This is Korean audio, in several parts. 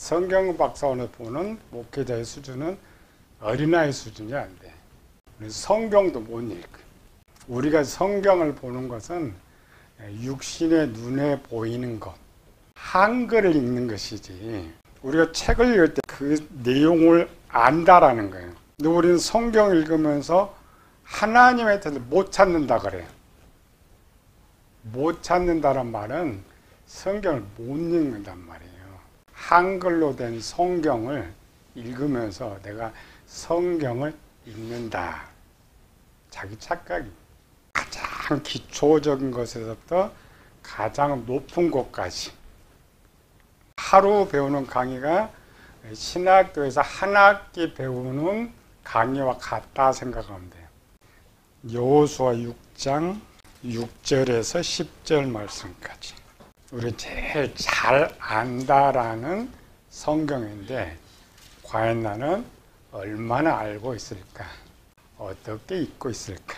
성경 박사원에 보는 목회자의 수준은 어린아이 수준이 안 돼. 성경도 못 읽어. 우리가 성경을 보는 것은 육신의 눈에 보이는 것, 한글을 읽는 것이지. 우리가 책을 읽을 때 그 내용을 안다라는 거예요. 근데 우리는 성경을 읽으면서 하나님의 뜻을 못 찾는다 그래요. 못 찾는다란 말은 성경을 못 읽는단 말이에요. 한글로 된 성경을 읽으면서 내가 성경을 읽는다. 자기 착각이 가장 기초적인 것에서부터 가장 높은 곳까지 하루 배우는 강의가 신학교에서 한 학기 배우는 강의와 같다 생각하면 돼요. 여호수아 6장 6절에서 10절 말씀까지 우리 제일 잘 안다라는 성경인데 과연 나는 얼마나 알고 있을까? 어떻게 읽고 있을까?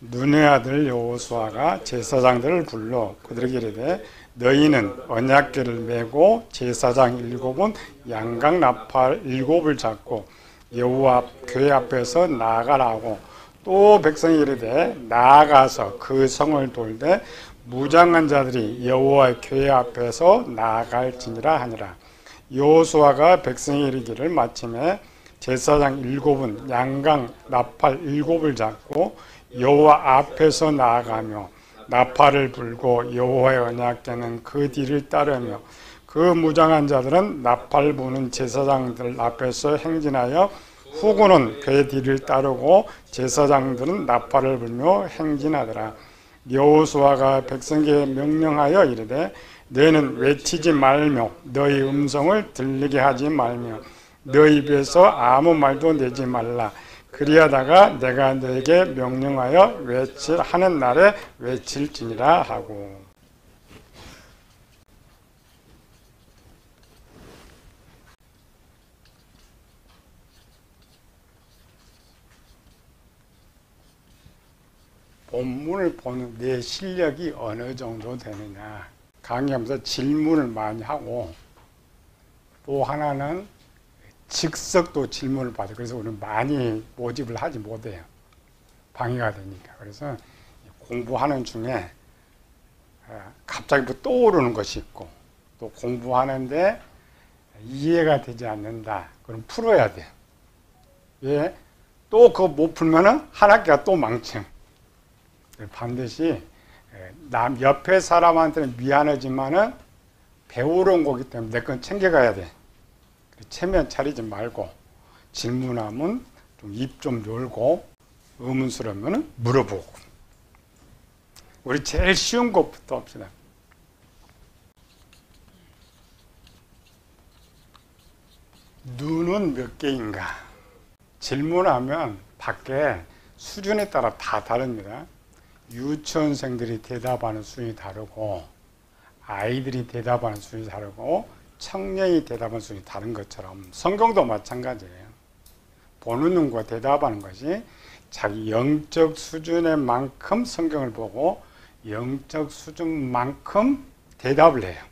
눈의 아들 여호수아가 제사장들을 불러 그들에게 이르되 너희는 언약궤를 메고 제사장 7은 양각 나팔 7을 잡고 여호와 궤 앞에서 나아가라고 또 백성이 이르되 나아가서 그 성을 돌되 무장한 자들이 여호와의 궤 앞에서 나아갈지니라 하니라. 여호수아가 백성이 이르기를 마침에 제사장 7은 양각 나팔 7을 잡고 여호와 앞에서 나아가며 나팔을 불고 여호와의 언약궤는 그 뒤를 따르며 그 무장한 자들은 나팔 부는 제사장들 앞에서 행진하여 후군은 궤 뒤를 따르고 제사장들은 나팔을 불며 행진하더라. 여호수아가 백성에게 명령하여 이르되 너희는 외치지 말며 너희 음성을 들리게 하지 말며 너희 입에서 아무 말도 내지 말라. 그리하다가 내가 너에게 명령하여 하는 날에 외칠지니라 하고. 본문을 보는 내 실력이 어느 정도 되느냐. 강의하면서 질문을 많이 하고 또 하나는 즉석도 질문을 받아요. 그래서 우리는 많이 모집을 하지 못해요. 방해가 되니까. 그래서 공부하는 중에 갑자기 뭐 떠오르는 것이 있고 또 공부하는데 이해가 되지 않는다. 그럼 풀어야 돼요. 왜? 또 그거 못 풀면은 한 학기가 또 망쳐. 반드시 남 옆에 사람한테는 미안하지만은 배우러 온 거기 때문에 내 건 챙겨가야 돼. 체면 차리지 말고 질문하면 좀 입 좀 열고 의문스러우면 물어보고. 우리 제일 쉬운 것부터 합시다. 눈은 몇 개인가? 질문하면 밖에 수준에 따라 다 다릅니다. 유치원생들이 대답하는 수준이 다르고 아이들이 대답하는 수준이 다르고 청년이 대답하는 수준이 다른 것처럼 성경도 마찬가지예요. 보는 눈과 대답하는 것이 자기 영적 수준의 만큼 성경을 보고 영적 수준만큼 대답을 해요.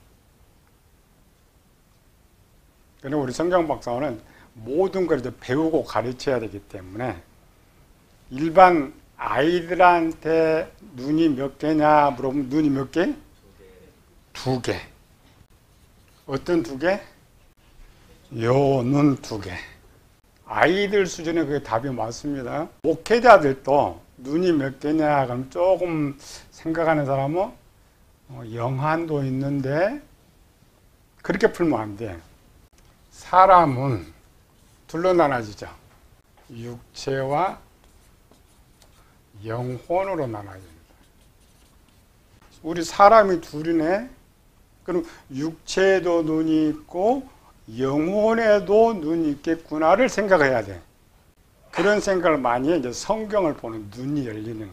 그런데 우리 성경 박사는 모든 걸 이제 배우고 가르쳐야 되기 때문에 일반 아이들한테 눈이 몇 개냐 물어보면 눈이 몇 개? 2개. 어떤 2개? 요 눈 2개. 아이들 수준에 그게 답이 맞습니다. 목회자들도 눈이 몇 개냐 그럼 조금 생각하는 사람은 영한도 있는데 그렇게 풀면 안 돼. 사람은 둘로 나눠지죠. 육체와 영혼으로 나눠집니다. 우리 사람이 둘이네. 그럼 육체에도 눈이 있고 영혼에도 눈이 있겠구나를 생각해야 돼. 그런 생각을 많이 해. 이제 성경을 보는 눈이 열리는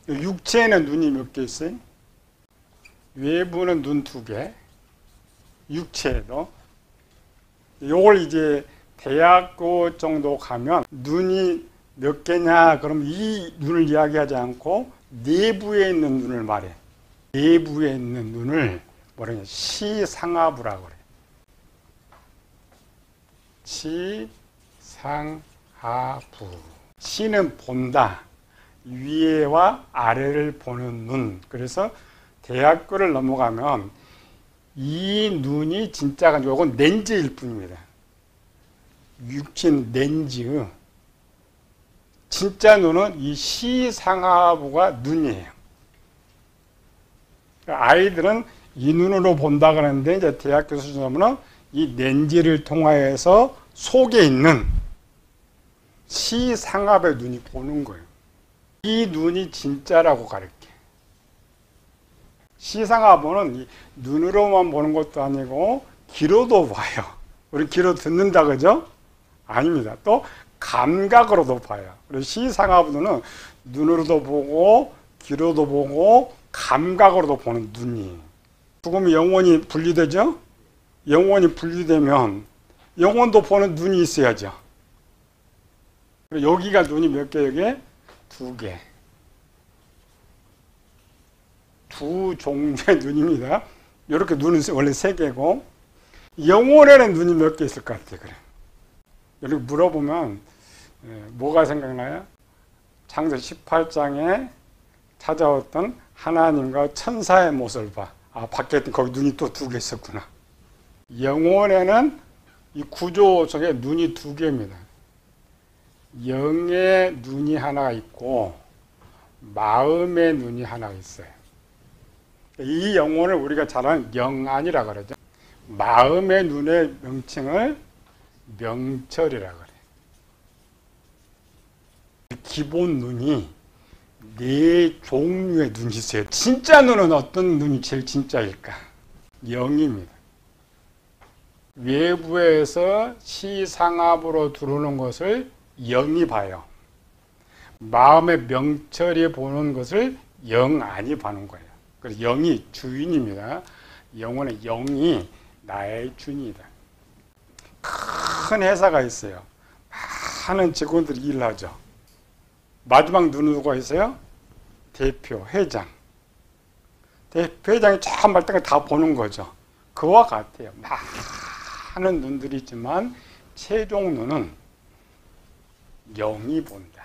거예요. 육체에는 눈이 몇 개 있어요? 외부는 눈 2개. 육체에도. 요걸 이제 대학교 정도 가면 눈이 몇 개냐? 그럼 이 눈을 이야기하지 않고 내부에 있는 눈을 말해. 내부에 있는 눈을 뭐라냐? 시상하부라고 그래. 치상하부. 치는 본다. 위에와 아래를 보는 눈. 그래서 대학교를 넘어가면 이 눈이 진짜가 아니고 이건 렌즈일 뿐입니다. 육신 렌즈. 진짜 눈은 이 시상하부가 눈이에요. 아이들은 이 눈으로 본다 그러는데 이제 대학교 수준 오면은 이 렌즈를 통하여서 속에 있는 시상하부의 눈이 보는 거예요. 이 눈이 진짜라고 가르쳐. 시상하부는 이 눈으로만 보는 것도 아니고 귀로도 봐요. 우리 귀로 듣는다 그죠? 아닙니다. 또 감각으로도 봐요. 그래서 시상하부는 눈으로도 보고 귀로도 보고 감각으로도 보는 눈이에요. 죽으면 영혼이 분리되죠? 영혼이 분리되면 영혼도 보는 눈이 있어야죠. 여기가 눈이 몇 개? 여기 두 개. 두 종류의 눈입니다. 이렇게 눈은 원래 세 개고 영혼에는 눈이 몇 개 있을 것 같아요. 그래. 이렇게 물어보면 뭐가 생각나요? 창세기 18장에 찾아왔던 하나님과 천사의 모습을 봐. 아, 밖에 있던 거기 눈이 또 두 개 있었구나. 영혼에는 이 구조 속에 눈이 두 개입니다. 영의 눈이 하나 있고 마음의 눈이 하나 있어요. 이 영혼을 우리가 잘 아는 영안이라 그러죠. 마음의 눈의 명칭을 명철이라 그래요. 기본 눈이 네 종류의 눈이 있어요. 진짜 눈은 어떤 눈이 제일 진짜일까? 영입니다. 외부에서 시상하부로 들어오는 것을 영이 봐요. 마음의 명철이 보는 것을 영안이 보는 거예요. 그래서 영이 주인입니다. 영혼의 영이 나의 주인이다. 큰 회사가 있어요. 많은 직원들이 일을 하죠. 마지막 눈은 누가 있어요? 대표, 회장. 대표, 회장이 저 말단 다 보는 거죠. 그와 같아요. 많은 눈들이 있지만 최종 눈은 영이 본다.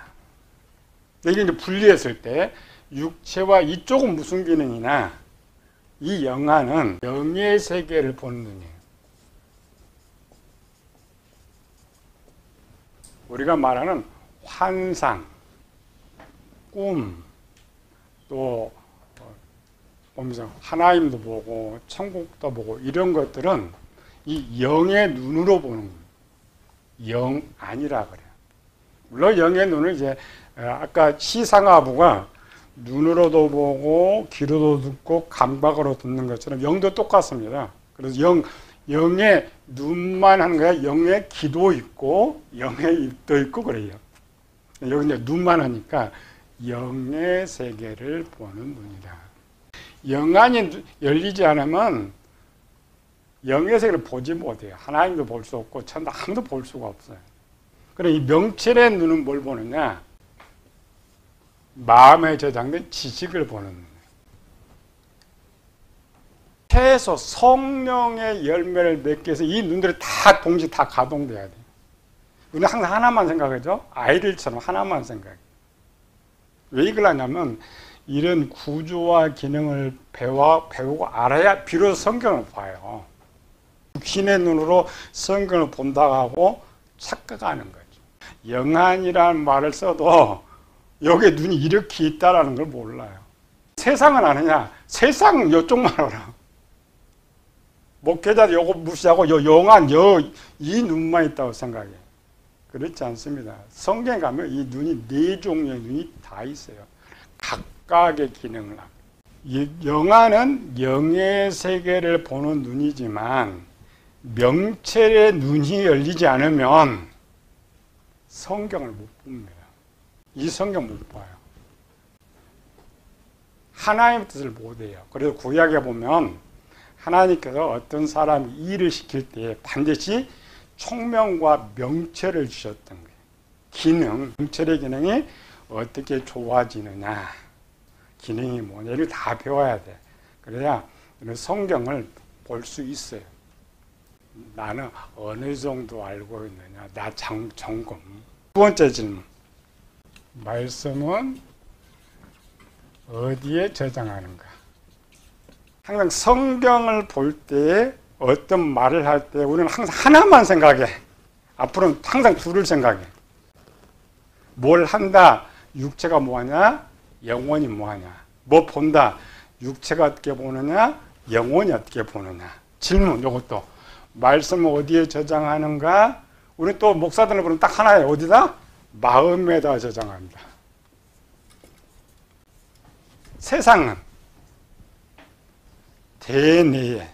이게 이제 분리했을 때 육체와 이쪽은 무슨 기능이나 이 영안은 영의 세계를 보는 눈이에요. 우리가 말하는 환상, 꿈, 또 보면서 하나님도 보고 천국도 보고 이런 것들은 이 영의 눈으로 보는 거예요. 영안이라 그래요. 물론 영의 눈을 이제 아까 시상하부가 눈으로도 보고 귀로도 듣고 감각으로 듣는 것처럼 영도 똑같습니다. 그래서 영의 눈만 하는 거야. 영의 귀도 있고 영의 입도 있고 그래요. 여기 이제 눈만 하니까 영의 세계를 보는 눈이다. 영안이 열리지 않으면 영의 세계를 보지 못해요. 하나님도 볼 수 없고 천도 아무도 볼 수가 없어요. 그럼 이 명철의 눈은 뭘 보느냐? 마음에 저장된 지식을 보는 눈이에요. 최소 성령의 열매를 맺기 위해서 이 눈들이 다 동시에 다 가동돼야 돼요. 우리는 항상 하나만 생각하죠. 아이들처럼 하나만 생각해요. 왜 이걸 하냐면 이런 구조와 기능을 배우고 알아야 비로소 성경을 봐요. 육신의 눈으로 성경을 본다고 하고 착각하는 거죠. 영안이라는 말을 써도 여기에 눈이 이렇게 있다는 걸 몰라요. 세상은 아느냐? 세상은 이쪽만 알아. 목회자도 요거 무시하고 영안, 이 눈만 있다고 생각해. 그렇지 않습니다. 성경에 가면 이 눈이 네 종류의 눈이 다 있어요. 각각의 기능을 합니다. 영안은 영의 세계를 보는 눈이지만 명철의 눈이 열리지 않으면 성경을 못 봅니다. 이 성경 못 봐요. 하나님의 뜻을 못 해요. 그래서 구약에 보면 하나님께서 어떤 사람이 일을 시킬 때 반드시 총명과 명철을 주셨던 거예요. 기능, 명철의 기능이 어떻게 좋아지느냐, 기능이 뭐냐, 이걸 다 배워야 돼. 그래야 성경을 볼 수 있어요. 나는 어느 정도 알고 있느냐. 나 점검. 두 번째 질문. 말씀은 어디에 저장하는가? 항상 성경을 볼 때 어떤 말을 할 때 우리는 항상 하나만 생각해. 앞으로는 항상 둘을 생각해. 뭘 한다. 육체가 뭐하냐? 영혼이 뭐하냐? 뭐 본다. 육체가 어떻게 보느냐? 영혼이 어떻게 보느냐? 질문 이것도. 말씀을 어디에 저장하는가? 우리 또 목사들은 보면 딱 하나예요. 어디다? 마음에다 저장합니다. 세상은 대내에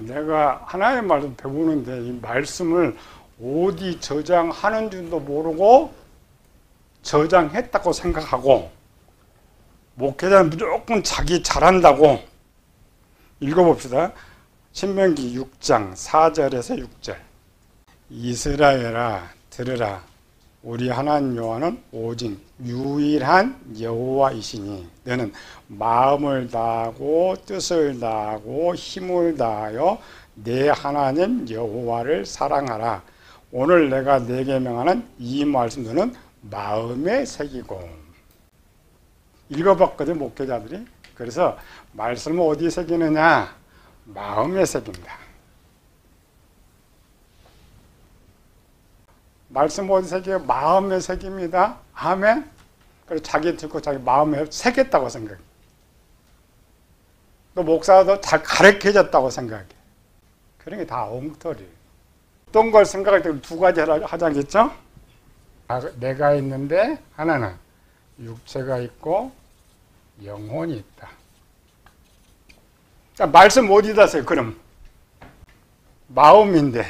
내가 하나의 말씀 배우는데 이 말씀을 어디 저장하는 줄도 모르고 저장했다고 생각하고 목회자는 무조건 자기 잘한다고 읽어봅시다. 신명기 6장 4절에서 6절. 이스라엘아 들으라. 우리 하나님 여호와는 오직 유일한 여호와이시니 너는 마음을 다하고 뜻을 다하고 힘을 다하여 내 하나님 여호와를 사랑하라. 오늘 내가 네게 명하는 이 말씀 너는 마음에 새기고. 읽어봤거든 목회자들이. 그래서 말씀을 어디에 새기느냐? 마음에 새긴다. 말씀 어디 새겨요? 마음에 새깁니다. 아멘. 그래서 자기 듣고 자기 마음에 새겼다고 생각해. 또 목사도 잘 가르쳐줬다고 생각해. 그런 게 다 엉터리예요. 어떤 걸 생각할 때 두 가지 하자겠죠? 내가 있는데 하나는 육체가 있고 영혼이 있다. 자, 말씀 어디다 써요? 그럼 마음인데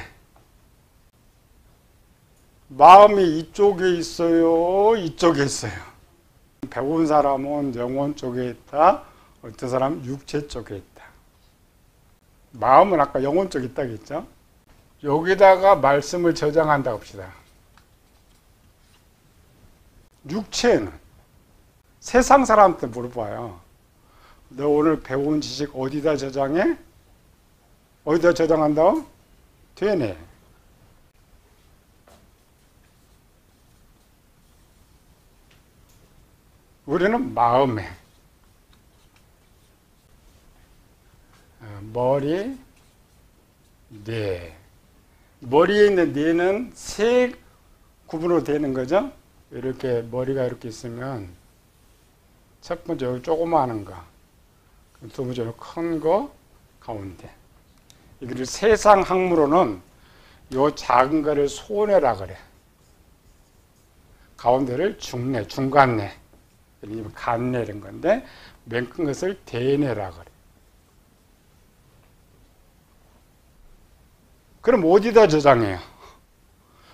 마음이 이쪽에 있어요? 이쪽에 있어요? 배운 사람은 영혼 쪽에 있다. 어떤 사람은 육체 쪽에 있다. 마음은 아까 영혼 쪽에 있다고 했죠? 여기다가 말씀을 저장한다고 합시다. 육체는 세상 사람한테 물어봐요. 너 오늘 배운 지식 어디다 저장해? 어디다 저장한다고? 되네. 우리는 마음에, 머리, 뇌. 머리에 있는 뇌는 세 구분으로 되는 거죠. 이렇게 머리가 이렇게 있으면 첫 번째 여기 조그마한 거, 두 번째로 큰 거 가운데. 이거를 세상 학문으로는 요 작은 거를 소뇌라 그래. 가운데를 중뇌, 중간뇌. 간뇌 이런 건데 맨 큰 것을 대뇌라 그래. 그럼 어디다 저장해요?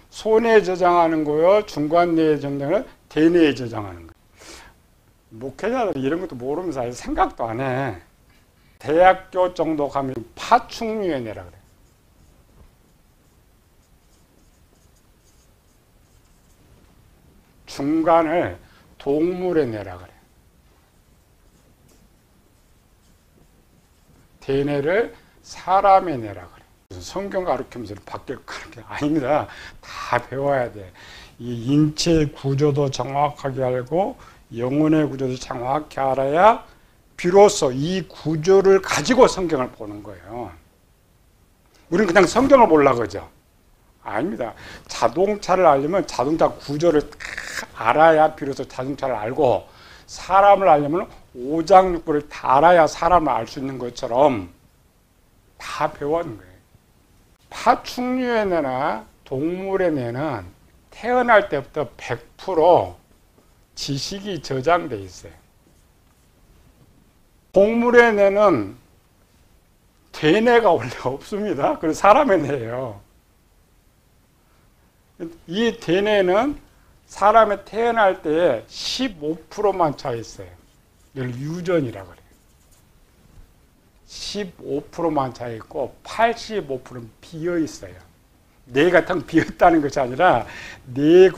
소뇌에 저장하는 거요, 중간뇌에 저장하는 거요, 대뇌에 저장하는 거예요. 목회자들이 이런 것도 모르면서 아예 생각도 안 해. 대학교 정도 가면 파충류의 뇌라 그래. 중간을 동물의 뇌라 그래. 대뇌를 사람의 뇌라 그래. 성경 가르치면서 밖에 가르쳐 아닙니다. 다 배워야 돼. 이 인체 구조도 정확하게 알고 영혼의 구조도 정확히 알아야 비로소 이 구조를 가지고 성경을 보는 거예요. 우리는 그냥 성경을 보려고 그러죠. 아닙니다. 자동차를 알려면 자동차 구조를 알아야 비로소 자동차를 알고, 사람을 알려면 오장육부를 다 알아야 사람을 알 수 있는 것처럼 다 배워하는 거예요. 파충류의 뇌나 동물의 뇌는 태어날 때부터 100% 지식이 저장돼 있어요. 동물의 뇌는 대뇌가 원래 없습니다. 그래서 사람의 뇌예요. 이 대뇌는 사람이 태어날 때 15%만 차 있어요. 이걸 유전이라고 그래요. 15%만 차 있고 85%는 비어 있어요. 뇌가 텅 비었다는 것이 아니라 뇌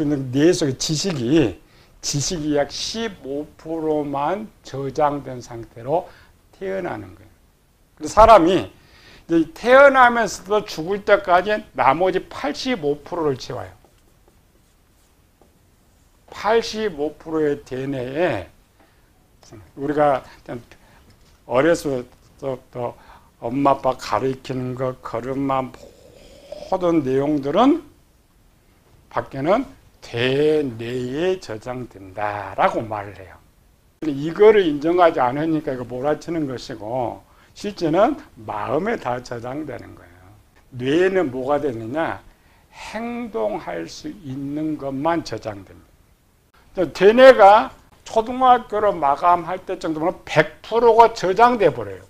속의 지식이 지식이 약 15%만 저장된 상태로 태어나는 거예요. 그래서 사람이 이제 태어나면서도 죽을 때까지 나머지 85%를 채워요. 85%의 DNA에 우리가 어려서부터 엄마 아빠 가르치는 것, 걸음마 모든 내용들은 밖에는 대뇌에 저장된다라고 말을 해요. 이거를 인정하지 않으니까 이거 몰아치는 것이고 실제는 마음에 다 저장되는 거예요. 뇌에는 뭐가 되느냐? 행동할 수 있는 것만 저장됩니다. 대뇌가 초등학교를 마감할 때 정도면 100%가 저장돼 버려요.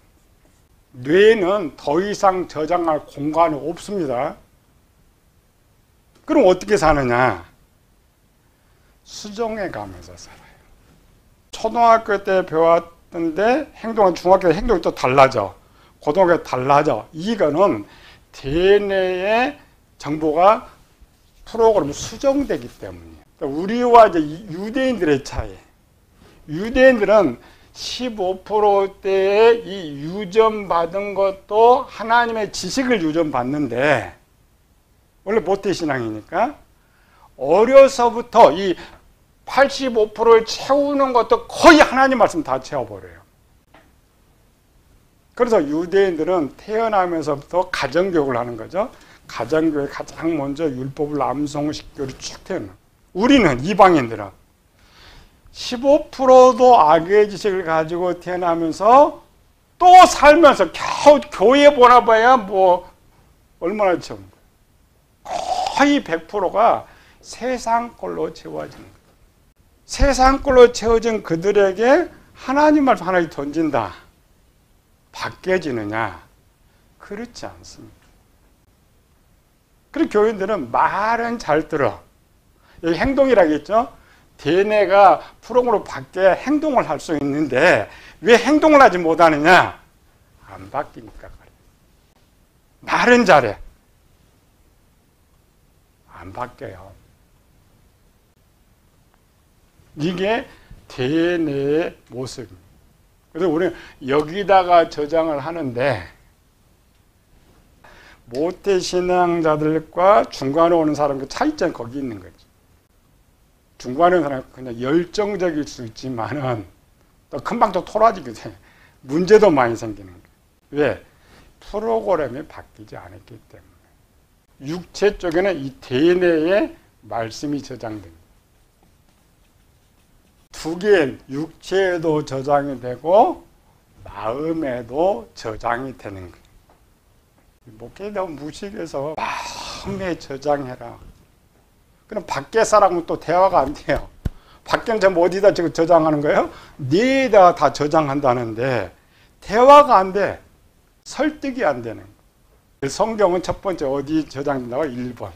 뇌에는 더 이상 저장할 공간이 없습니다. 그럼 어떻게 사느냐? 수정해 가면서 살아요. 초등학교 때 배웠던데 행동은 중학교 때 행동이 또 달라져. 고등학교 때 달라져. 이거는 대뇌의 정보가 프로그램 수정되기 때문이에요. 우리와 이제 유대인들의 차이. 유대인들은 15%대의 이 유전받은 것도 하나님의 지식을 유전받는데 원래 모태신앙이니까 어려서부터 이 85%를 채우는 것도 거의 하나님 말씀 다 채워버려요. 그래서 유대인들은 태어나면서부터 가정교육을 하는 거죠. 가정교육에 가장 먼저 율법을 암송시켜로 쭉 태어나. 우리는 이방인들은 15%도 악의 지식을 가지고 태어나면서 또 살면서 겨우 교회 보나봐야 뭐 얼마나 채운 거예요. 거의 100%가 세상 걸로 채워지는 거예요. 세상 걸로 채워진 그들에게 하나님 말씀 하나씩 던진다. 바뀌어지느냐? 그렇지 않습니다. 그리고 교인들은 말은 잘 들어. 여기 행동이라겠죠? 대뇌가 프로그램으로 바뀌어 행동을 할 수 있는데 왜 행동을 하지 못하느냐? 안 바뀌니까 그래. 말은 잘해. 안 바뀌어요. 이게 대뇌의 모습입니다. 그래서 우리는 여기다가 저장을 하는데 모태신앙자들과 중간에 오는 사람 그 차이점이 거기 있는 거죠. 중간에 오는 사람은 그냥 열정적일 수 있지만은 또 금방 또 토라지게 돼. 문제도 많이 생기는 거예요. 왜? 프로그램이 바뀌지 않았기 때문에. 육체 쪽에는 이 대뇌에 말씀이 저장됩니다. 두 개의 육체에도 저장이 되고 마음에도 저장이 되는 거예요. 목회에 너무 무식해서 마음에 저장해라. 그럼 밖에 사람은 또 대화가 안 돼요. 밖에는 지금 어디다 지금 저장하는 거예요? 뇌에다 다 저장한다는데 대화가 안 돼. 설득이 안 되는 거예요. 성경은 첫 번째 어디 저장된다고? 1번.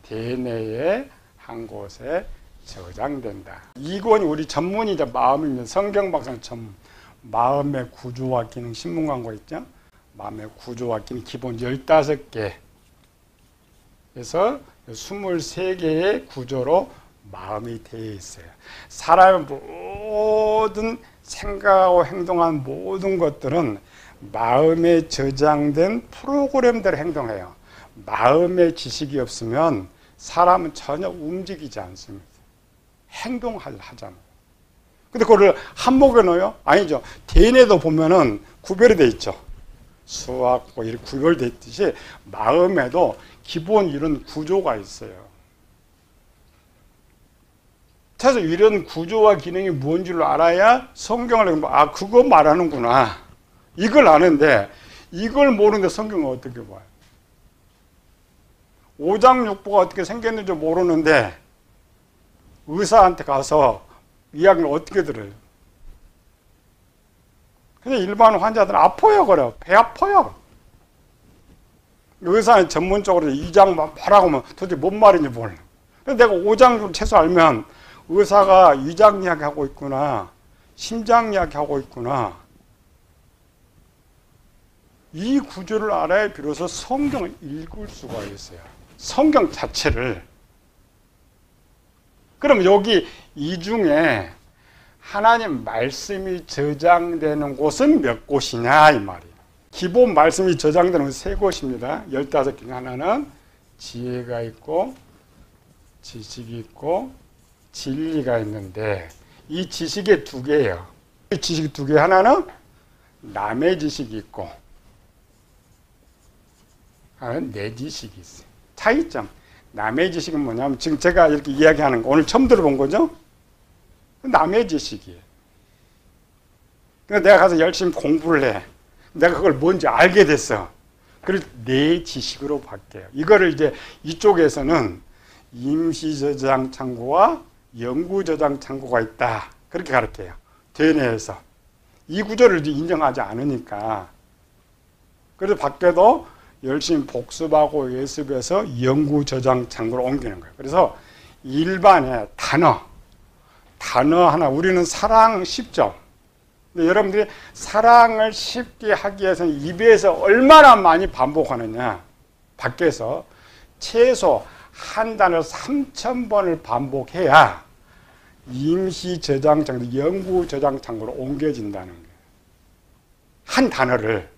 대뇌의 한 곳에 저장된다. 이권이 우리 전문이죠. 마음입니다. 성경박사는 전문. 마음의 구조와 기능 신문 광고 있죠? 마음의 구조와 기능 기본 15개. 그래서 23개의 구조로 마음이 되어 있어요. 사람의 모든 생각하고 행동한 모든 것들은 마음에 저장된 프로그램대로 행동해요. 마음의 지식이 없으면 사람은 전혀 움직이지 않습니다. 행동하잖아요. 근데 그거를 한목에 넣어요? 아니죠. 대뇌도 보면은 구별이 돼 있죠. 수학 뭐 이렇게 구별돼 있듯이 마음에도 기본 이런 구조가 있어요. 그래서 이런 구조와 기능이 뭔지를 알아야 성경을 읽으면 그거 말하는구나. 이걸 아는데 이걸 모르는데 성경을 어떻게 봐요? 오장육부가 어떻게 생겼는지 모르는데 의사한테 가서 이야기를 어떻게 들어요? 그냥 일반 환자들은 아파요, 그래요. 배 아파요. 의사는 전문적으로 이장 뭐라고 하면 도대체 뭔 말인지 몰라. 내가 오장육부를 최소 알면 의사가 위장 이야기하고 있구나, 심장 이야기하고 있구나. 이 구조를 알아야 비로소 성경을 읽을 수가 있어요. 성경 자체를. 그럼 여기 이 중에 하나님 말씀이 저장되는 곳은 몇 곳이냐 이 말이에요. 기본 말씀이 저장되는 곳은 3곳입니다. 15개. 하나는 지혜가 있고 지식이 있고 진리가 있는데 이 지식의 2개예요. 이 지식 2개 하나는 남의 지식이 있고 하나는 내 지식이 있어요. 차이점. 남의 지식은 뭐냐면 지금 제가 이렇게 이야기하는 거 오늘 처음 들어본 거죠? 남의 지식이에요. 그러니까 내가 가서 열심히 공부를 해. 내가 그걸 뭔지 알게 됐어. 그래서 내 지식으로 바뀌어요. 이거를 이제 이쪽에서는 임시 저장 창고와 영구 저장 창고가 있다. 그렇게 가르쳐요. 대내에서. 이 구조를 이제 인정하지 않으니까. 그래서 밖에도 열심히 복습하고 예습해서 영구 저장 창고로 옮기는 거예요. 그래서 일반의 단어 하나, 우리는 사랑 쉽죠? 근데 여러분들이 사랑을 쉽게 하기 위해서는 입에서 얼마나 많이 반복하느냐. 밖에서 최소 한 단어 3,000번을 반복해야 임시 저장 창고, 영구 저장 창고로 옮겨진다는 거예요. 한 단어를.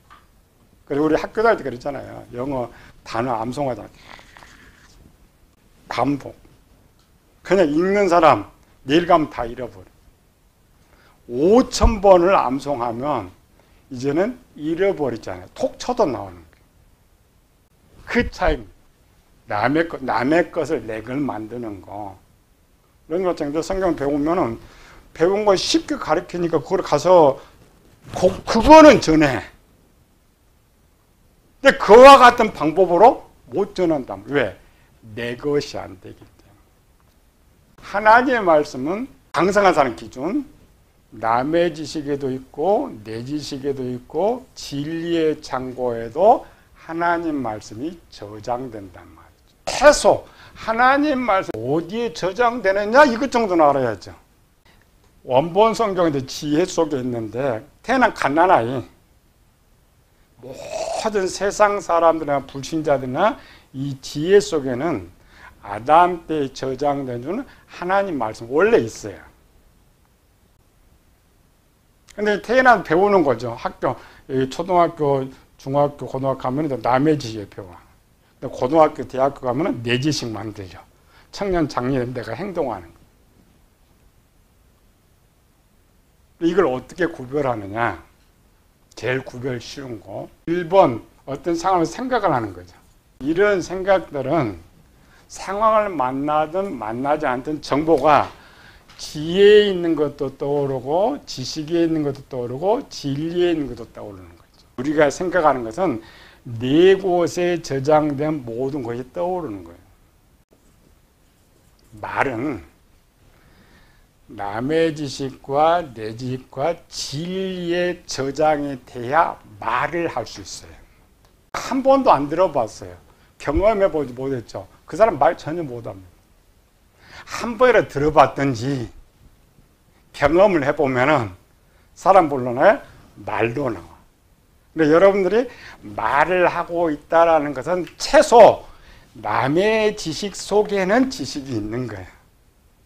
그리고 우리 학교 다닐 때 그랬잖아요. 영어 단어 암송하다. 반복. 그냥 읽는 사람 내일 가면 다 잃어버려. 5,000번을 암송하면 이제는 잃어버리잖아요. 톡 쳐도 나오는 거예요. 그 차이입니다. 남의 것을 내 걸 만드는 거. 이런 것처럼 성경 배우면은 배운 거 쉽게 가르치니까 그걸 가서 그거는 전해. 근데 그와 같은 방법으로 못 전한다. 왜? 내 것이 안 되기 때문에. 하나님의 말씀은 강성하다는 기준, 남의 지식에도 있고 내 지식에도 있고 진리의 창고에도 하나님 말씀이 저장된단 말이죠. 최소 하나님 말씀 어디에 저장되느냐 이것 정도는 알아야죠. 원본 성경인데 지혜 속에 있는데 태어난 갓난아이 모든 세상 사람들이나 불신자들이나 이 지혜 속에는 아담 때에 저장된 하나님 말씀 원래 있어요. 근데 태어나서 배우는 거죠. 학교, 초등학교, 중학교, 고등학교 가면 남의 지식 배워. 고등학교, 대학교 가면 내 지식 만들죠. 청년, 장년 내가 행동하는 거. 이걸 어떻게 구별하느냐? 제일 구별 쉬운 거. 1번 어떤 상황을 생각을 하는 거죠. 이런 생각들은 상황을 만나든 만나지 않든 정보가 지혜에 있는 것도 떠오르고 지식에 있는 것도 떠오르고 진리에 있는 것도 떠오르는 거죠. 우리가 생각하는 것은 네 곳에 저장된 모든 것이 떠오르는 거예요. 말은 남의 지식과 내 지식과 진리에 저장이 돼야 말을 할 수 있어요. 한 번도 안 들어봤어요. 경험해보지 못했죠. 그 사람 말 전혀 못합니다. 한 번이라도 들어봤든지 경험을 해보면은 사람 본론에 말도 나와. 근데 여러분들이 말을 하고 있다라는 것은 최소 남의 지식 속에는 지식이 있는 거예요.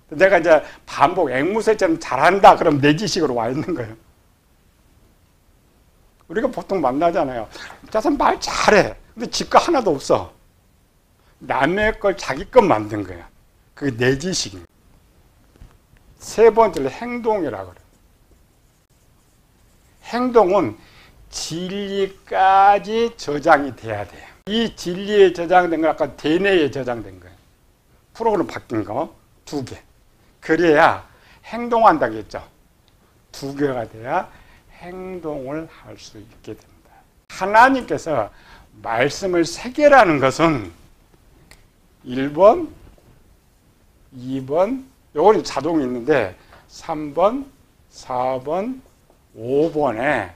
내가 이제 반복 앵무새처럼 잘한다 그럼 내 지식으로 와 있는 거예요. 우리가 보통 만나잖아요. 저 사람 말 잘해. 근데 지 거 하나도 없어. 남의 걸 자기 것 만든 거야. 그게 내 지식이에요. 세 번째로 행동이라고 그래요. 행동은 진리까지 저장이 돼야 돼요. 이 진리에 저장된 건 아까 대뇌에 저장된 거예요. 프로그램 바뀐 거 2개. 그래야 행동한다고 했죠. 2개가 돼야 행동을 할 수 있게 됩니다. 하나님께서 말씀을 새겨라는 것은 1번, 2번, 요거는 자동이 있는데 3번, 4번, 5번에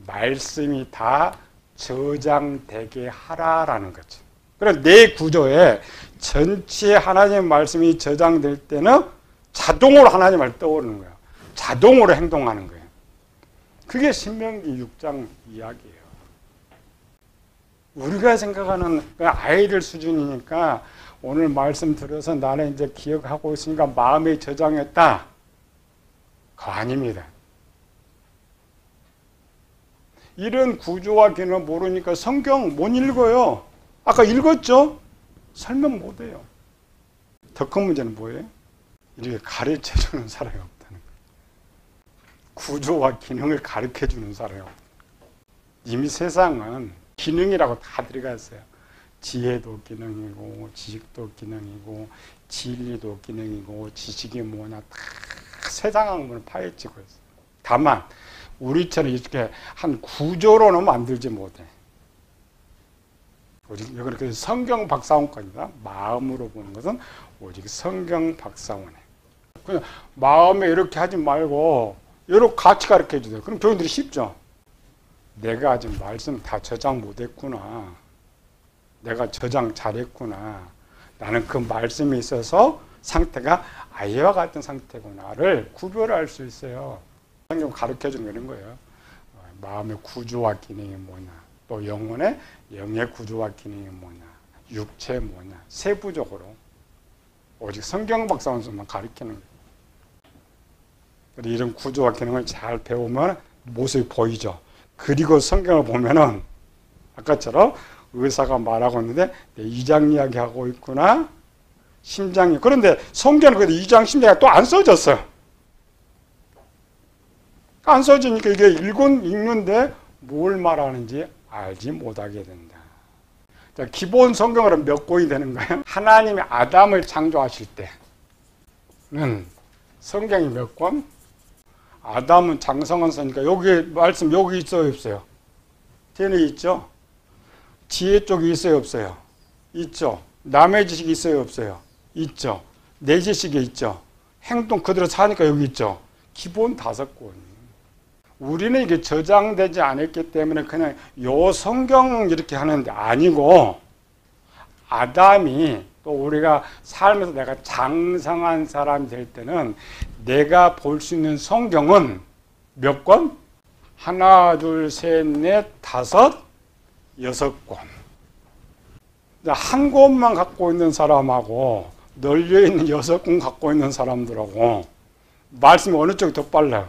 말씀이 다 저장되게 하라라는 거죠. 그럼 내 구조에 전체 하나님의 말씀이 저장될 때는 자동으로 하나님을 떠오르는 거예요. 자동으로 행동하는 거예요. 그게 신명기 6장 이야기예요. 우리가 생각하는 아이들 수준이니까 오늘 말씀 들어서 나는 이제 기억하고 있으니까 마음에 저장했다. 그거 아닙니다. 이런 구조와 기능을 모르니까 성경 못 읽어요. 아까 읽었죠? 설명 못해요. 더 큰 문제는 뭐예요? 이렇게 가르쳐주는 사람이 없다는 거예요. 구조와 기능을 가르쳐주는 사람이 없다는 거예요. 이미 세상은 기능이라고 다 들어갔어요. 지혜도 기능이고 지식도 기능이고 진리도 기능이고 지식이 뭐냐 다 세상 학문을 파헤치고 있어요. 다만 우리처럼 이렇게 한 구조로는 만들지 못해. 오직 이렇게 성경 박사원권이다. 마음으로 보는 것은 오직 성경 박사원에. 그냥 마음에 이렇게 하지 말고 이렇게 같이 가르쳐 주세요. 그럼 교인들이 쉽죠. 내가 아직 말씀 다 저장 못했구나. 내가 저장 잘했구나. 나는 그 말씀에 있어서 상태가 아이와 같은 상태구나를 구별할 수 있어요. 성경 가르쳐 주는 이런 거예요. 마음의 구조와 기능이 뭐냐. 또 영혼의 영의 구조와 기능이 뭐냐. 육체 뭐냐. 세부적으로. 오직 성경 박사원서만 가르치는 거예요. 이런 구조와 기능을 잘 배우면 모습이 보이죠. 그리고 성경을 보면은 아까처럼 의사가 말하고 있는데 내 이장 이야기하고 있구나. 심장이. 그런데 성경은 그래도 이장 심장이 또 안 써졌어요. 안 써지니까 이게 읽는데 뭘 말하는지 알지 못하게 된다. 자, 기본 성경으로 몇 권이 되는 거예요? 하나님이 아담을 창조하실 때는 성경이 몇 권? 아담은 장성한 서니까 여기 말씀 여기 있어요 없어요? 뒤에 있죠? 지혜 쪽이 있어요 없어요? 있죠. 남의 지식이 있어요 없어요? 있죠. 내 지식이 있죠. 행동 그대로 사니까 여기 있죠. 기본 5권. 우리는 이게 저장되지 않았기 때문에 그냥 요 성경 이렇게 하는데 아니고 아담이 또 우리가 살면서 내가 장성한 사람이 될 때는 내가 볼 수 있는 성경은 몇 권? 하나, 둘, 셋, 넷, 5, 6권. 한 권만 갖고 있는 사람하고 널려있는 6권 갖고 있는 사람들하고 말씀이 어느 쪽이 더 빨라요?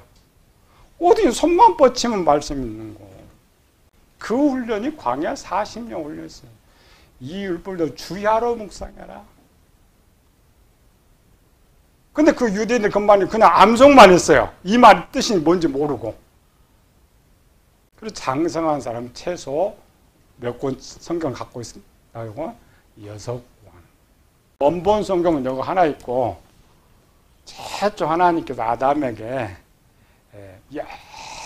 어디 손만 뻗치면 말씀이 있는 거. 그 훈련이 광야 40년 훈련했어요. 이 율법도 주야로 묵상해라. 근데 그 유대인들 그만 그냥 암송만 했어요. 이 말 뜻이 뭔지 모르고. 그래서 장성한 사람 최소 몇 권 성경 갖고 있다고? 6권. 원본 성경은 여기 하나 있고 최초 하나님께서 아담에게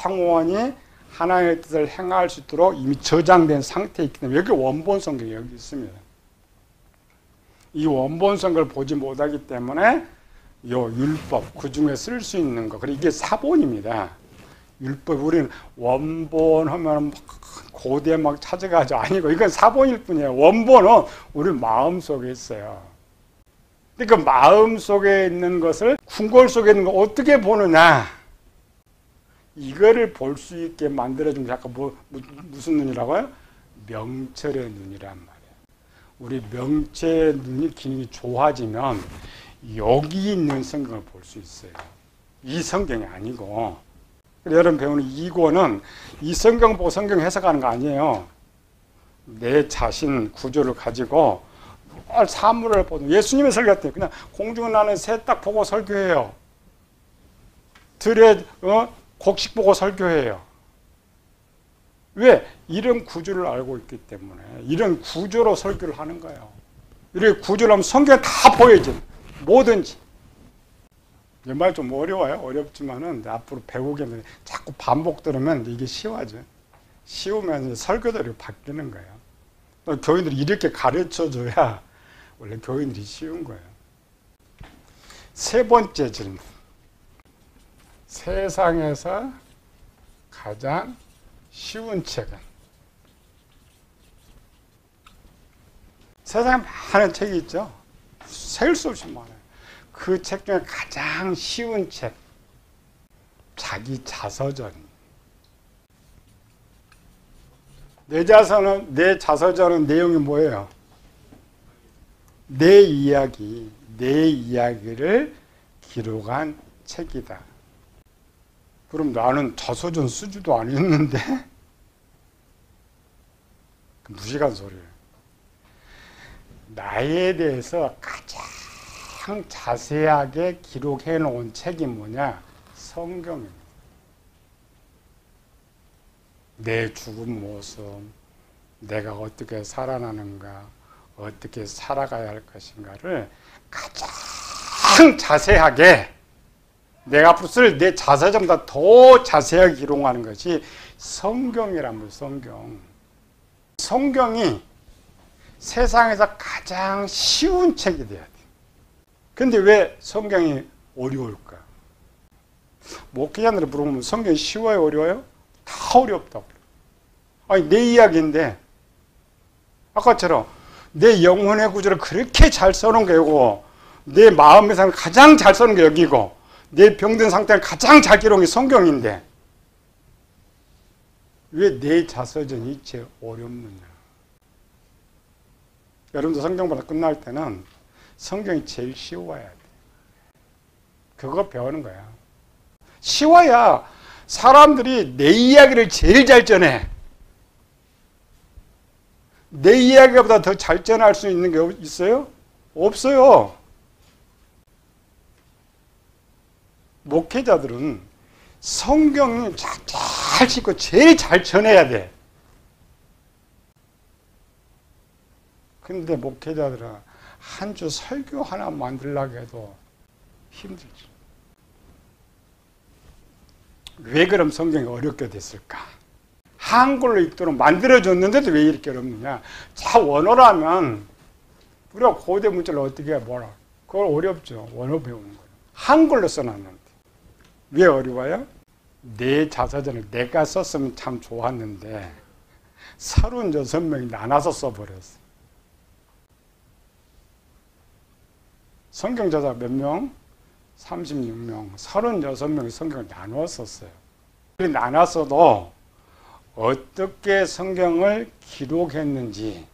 영원히 하나님의 뜻을 행할 수 있도록 이미 저장된 상태에 있기 때문에 여기 원본 성경이 여기 있습니다. 이 원본 성경을 보지 못하기 때문에 요 율법 그 중에 쓸 수 있는 거 그리고 이게 사본입니다. 율법 우리는 원본 하면 고대 막 찾아가죠. 아니고 이건 사본일 뿐이에요. 원본은 우리 마음속에 있어요. 그러니까 마음속에 있는 것을 궁궐 속에 있는 걸 어떻게 보느냐. 이거를 볼 수 있게 만들어준 게 아까 무슨 눈이라고요? 명철의 눈이란 말이에요. 우리 명철의 눈이 기능이 좋아지면 여기 있는 성경을 볼 수 있어요. 이 성경이 아니고. 여러분 배우는 이권은 이 성경 보고 성경 해석하는 거 아니에요. 내 자신 구조를 가지고 사물을 보는 예수님의 설교 때 그냥 공중에 나는 새 딱 보고 설교해요. 들에 곡식 보고 설교해요. 왜? 이런 구조를 알고 있기 때문에 이런 구조로 설교를 하는 거예요. 이렇게 구조를 하면 성경에 다 보여지. 뭐든지. 이 말 좀 어려워요. 어렵지만은 앞으로 배우게 되면 자꾸 반복 들으면 이게 쉬워져. 쉬우면 설교들이 바뀌는 거예요. 교인들이 이렇게 가르쳐줘야 원래 교인들이 쉬운 거예요. 세 번째 질문. 세상에서 가장 쉬운 책은? 세상에 많은 책이 있죠. 셀 수 없이 많아요. 그 책 중에 가장 쉬운 책, 자기 자서전. 내 자서전은 내용이 뭐예요? 내 이야기를 기록한 책이다. 그럼 나는 자서전 쓰지도 않았는데? 무식한 소리예요. 나에 대해서 가장 자세하게 기록해 놓은 책이 뭐냐? 성경입니다. 내 죽은 모습, 내가 어떻게 살아나는가, 어떻게 살아가야 할 것인가를 가장 자세하게 내가 앞으로 쓸 내 자서전보다 더 자세하게 기록하는 것이 성경이란 말이에요. 성경. 성경이 세상에서 가장 쉬운 책이 돼야 돼. 근데 왜 성경이 어려울까? 목회자들이 물어보면 성경이 쉬워요, 어려워요? 다 어렵다고. 아니, 내 이야기인데, 아까처럼 내 영혼의 구조를 그렇게 잘 써놓은 게 여기고, 내 마음의 상을 가장 잘 써놓은 게 여기고, 내 병든 상태를 가장 잘 기록한 게 성경인데, 왜 내 자서전이 이체 어렵느냐? 여러분도 성경보다 끝날 때는 성경이 제일 쉬워야 돼. 그거 배우는 거야. 쉬워야 사람들이 내 이야기를 제일 잘 전해. 내 이야기보다 더 잘 전할 수 있는 게 있어요? 없어요. 목회자들은 성경을 잘 짚고 제일 잘 전해야 돼. 근데 목회자들은 한 주 설교 하나 만들려고 해도 힘들죠. 왜 그럼 성경이 어렵게 됐을까? 한글로 읽도록 만들어줬는데도 왜 이렇게 어렵느냐? 자, 원어라면 우리가 고대 문자를 어떻게 해, 뭐라? 그걸 어렵죠. 원어 배우는 거예요. 한글로 써놨는데. 왜 어려워요? 내 자서전을 내가 썼으면 참 좋았는데 36명이 나눠서 써버렸어. 성경 저자 몇 명? 36명, 36명이 성경을 나누어 썼어요. 나눠서도 어떻게 성경을 기록했는지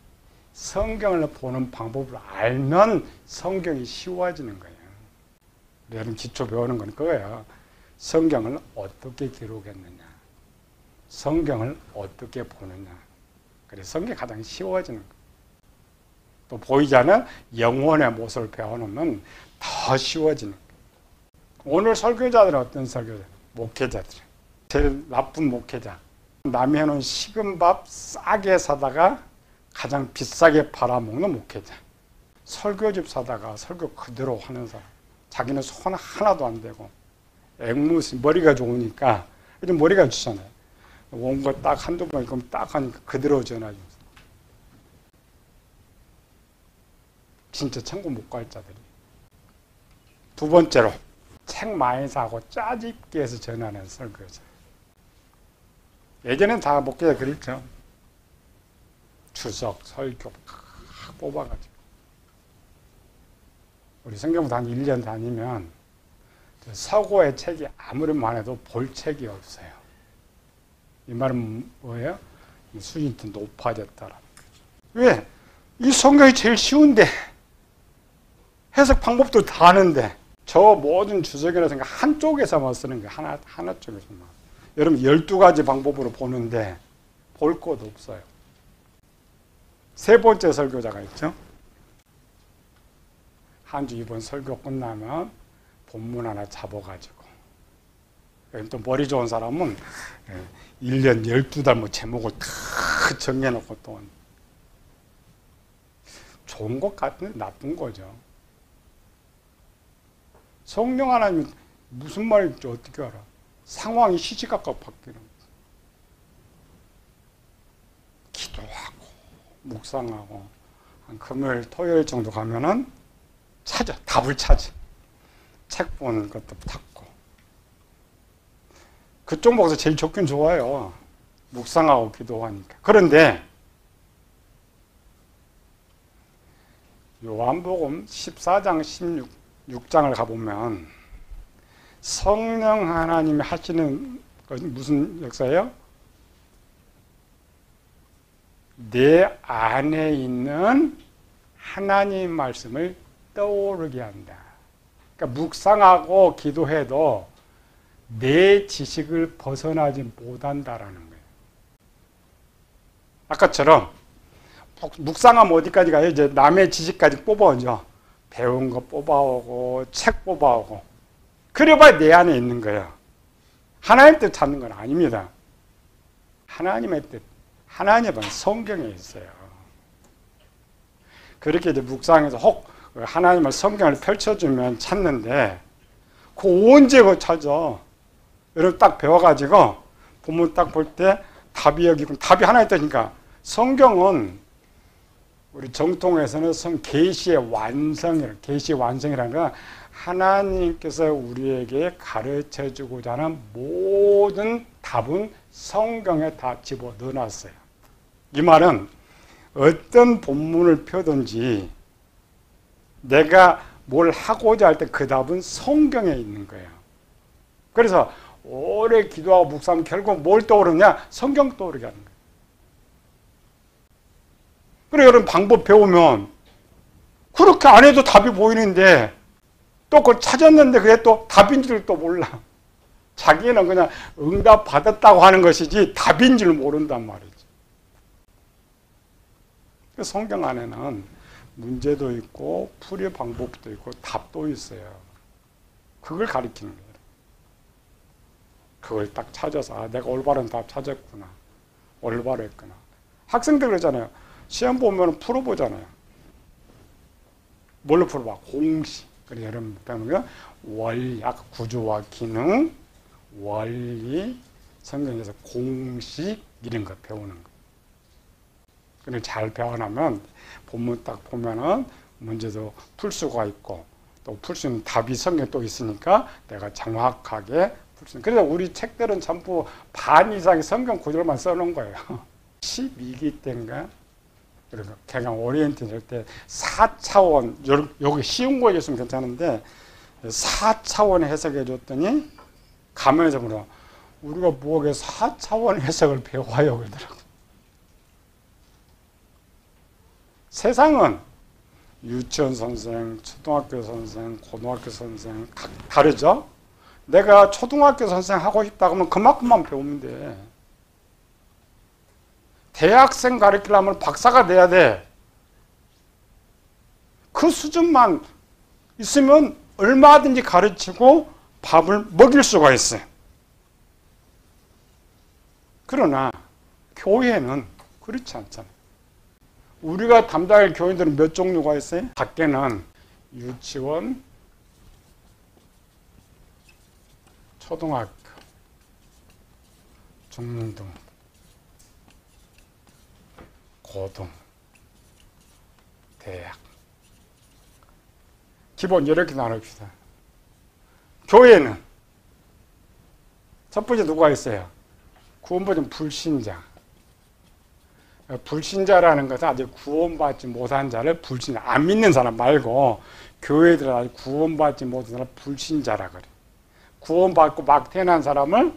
성경을 보는 방법을 알면 성경이 쉬워지는 거예요. 여러분 기초 배우는 건 그거예요. 성경을 어떻게 기록했느냐, 성경을 어떻게 보느냐. 그래서 성경이 가장 쉬워지는 거예요. 또 보이지 않는 영혼의 모습을 배워놓으면 더 쉬워지는 거예요. 오늘 설교자들은 어떤 설교자? 목회자들. 제일 나쁜 목회자. 남이 해놓은 식은 밥 싸게 사다가 가장 비싸게 팔아먹는 목회자. 설교집 사다가 설교 그대로 하는 사람. 자기는 손 하나도 안 대고 앵무새 머리가 좋으니까 이런 머리가 좋잖아요. 원고 딱 한두 번 읽으면 딱 하니까 그대로 전화주면서. 진짜 천국 못 갈 자들이. 두 번째로 책 많이 사고 짜집기 해서 전하는 설교자. 예전엔 다 목회자 그랬죠. 주석, 설교 막 뽑아가지고. 우리 성경부터 한 1년 다니면 서고의 책이 아무리 많아도 볼 책이 없어요. 이 말은 뭐예요? 수준이 더 높아졌다라는 거죠. 왜? 이 성경이 제일 쉬운데 해석 방법도 다 아는데 저 모든 주석이나 생각 한쪽에서만 쓰는 거예요. 하나 쪽에서만. 여러분 12가지 방법으로 보는데 볼 것도 없어요. 세 번째 설교자가 있죠. 한 주 이번 설교 끝나면 본문 하나 잡아가지고 또 머리 좋은 사람은 1년 12달 뭐 제목을 다 정해놓고 또 좋은 것 같은데 나쁜 거죠. 성령 하나님 무슨 말인지 어떻게 알아? 상황이 시시각각 바뀌는 거예요. 기도하고 묵상하고 한 금요일 토요일 정도 가면은 찾아, 답을 찾아. 책 보는 것도 닫고. 그쪽 보고서 제일 좋긴 좋아요. 묵상하고 기도하니까. 그런데 요한복음 14장 16장을 가보면 성령 하나님이 하시는 것은 무슨 역사예요? 내 안에 있는 하나님 말씀을 떠오르게 한다. 그러니까 묵상하고 기도해도 내 지식을 벗어나지 못한다라는 거예요. 아까처럼 묵상하면 어디까지 가요? 이제 남의 지식까지 뽑아오죠. 배운 거 뽑아오고 책 뽑아오고 그래봐야 내 안에 있는 거예요. 하나님 뜻 찾는 건 아닙니다. 하나님의 뜻, 하나님은 성경에 있어요. 그렇게 이제 묵상해서 혹 하나님의 성경을 펼쳐주면 찾는데 그 언제 그 찾아? 여러분 딱 배워가지고 본문 딱 볼 때 답이 여기 있고 답이 하나 있다니까. 성경은 우리 정통에서는 계시의 완성이라는 건 하나님께서 우리에게 가르쳐주고자 하는 모든 답은 성경에 다 집어 넣어놨어요. 이 말은 어떤 본문을 펴든지 내가 뭘 하고자 할 때 그 답은 성경에 있는 거예요. 그래서 오래 기도하고 묵상하면 결국 뭘 떠오르냐? 성경 떠오르게 하는 거예요. 그래, 여러분 방법 배우면 그렇게 안 해도 답이 보이는데 또 그걸 찾았는데 그게 또 답인 줄 또 몰라. 자기는 그냥 응답 받았다고 하는 것이지 답인 줄 모른단 말이지. 성경 안에는 문제도 있고 풀이 방법도 있고 답도 있어요. 그걸 가리키는 거예요. 그걸 딱 찾아서 아, 내가 올바른 답 찾았구나. 올바로 했구나. 학생들 그러잖아요. 시험 보면 풀어보잖아요. 뭘로 풀어봐? 공식. 그래서 여러분 배우는 원리, 아까 구조와 기능, 원리, 성경에서 공식 이런 거 배우는 거. 그걸 잘 배워나면 본문 딱 보면은 문제도 풀 수가 있고 또 풀 수 있는 답이 성경에 또 있으니까 내가 정확하게 풀 수 있는. 그래서 우리 책들은 전부 반 이상의 성경 구절만 써놓은 거예요. 12기 때인가? 그리고 개강 오리엔테이션 할 때 4차원, 여기 쉬운 거 있으면 괜찮은데 4차원 해석해 줬더니 가면에서 물어 우리가 뭐하게 4차원 해석을 배워요 그러더라고. 세상은 유치원 선생, 초등학교 선생, 고등학교 선생 각 다르죠? 내가 초등학교 선생 하고 싶다 그러면 그만큼만 배우면 돼. 대학생 가르치려면 박사가 돼야 돼. 그 수준만 있으면 얼마든지 가르치고 밥을 먹일 수가 있어요. 그러나 교회는 그렇지 않잖아요. 우리가 담당할 교인들은 몇 종류가 있어요? 밖에는 유치원, 초등학교, 중등, 고등, 대학. 기본 이렇게 나눕시다. 교회는 첫 번째 누가 있어요? 구원받은 불신자. 불신자라는 것은 아직 구원받지 못한 자를 불신자, 안 믿는 사람 말고 교회들은 아직 구원받지 못한 사람 불신자라 그래. 구원받고 막 태어난 사람을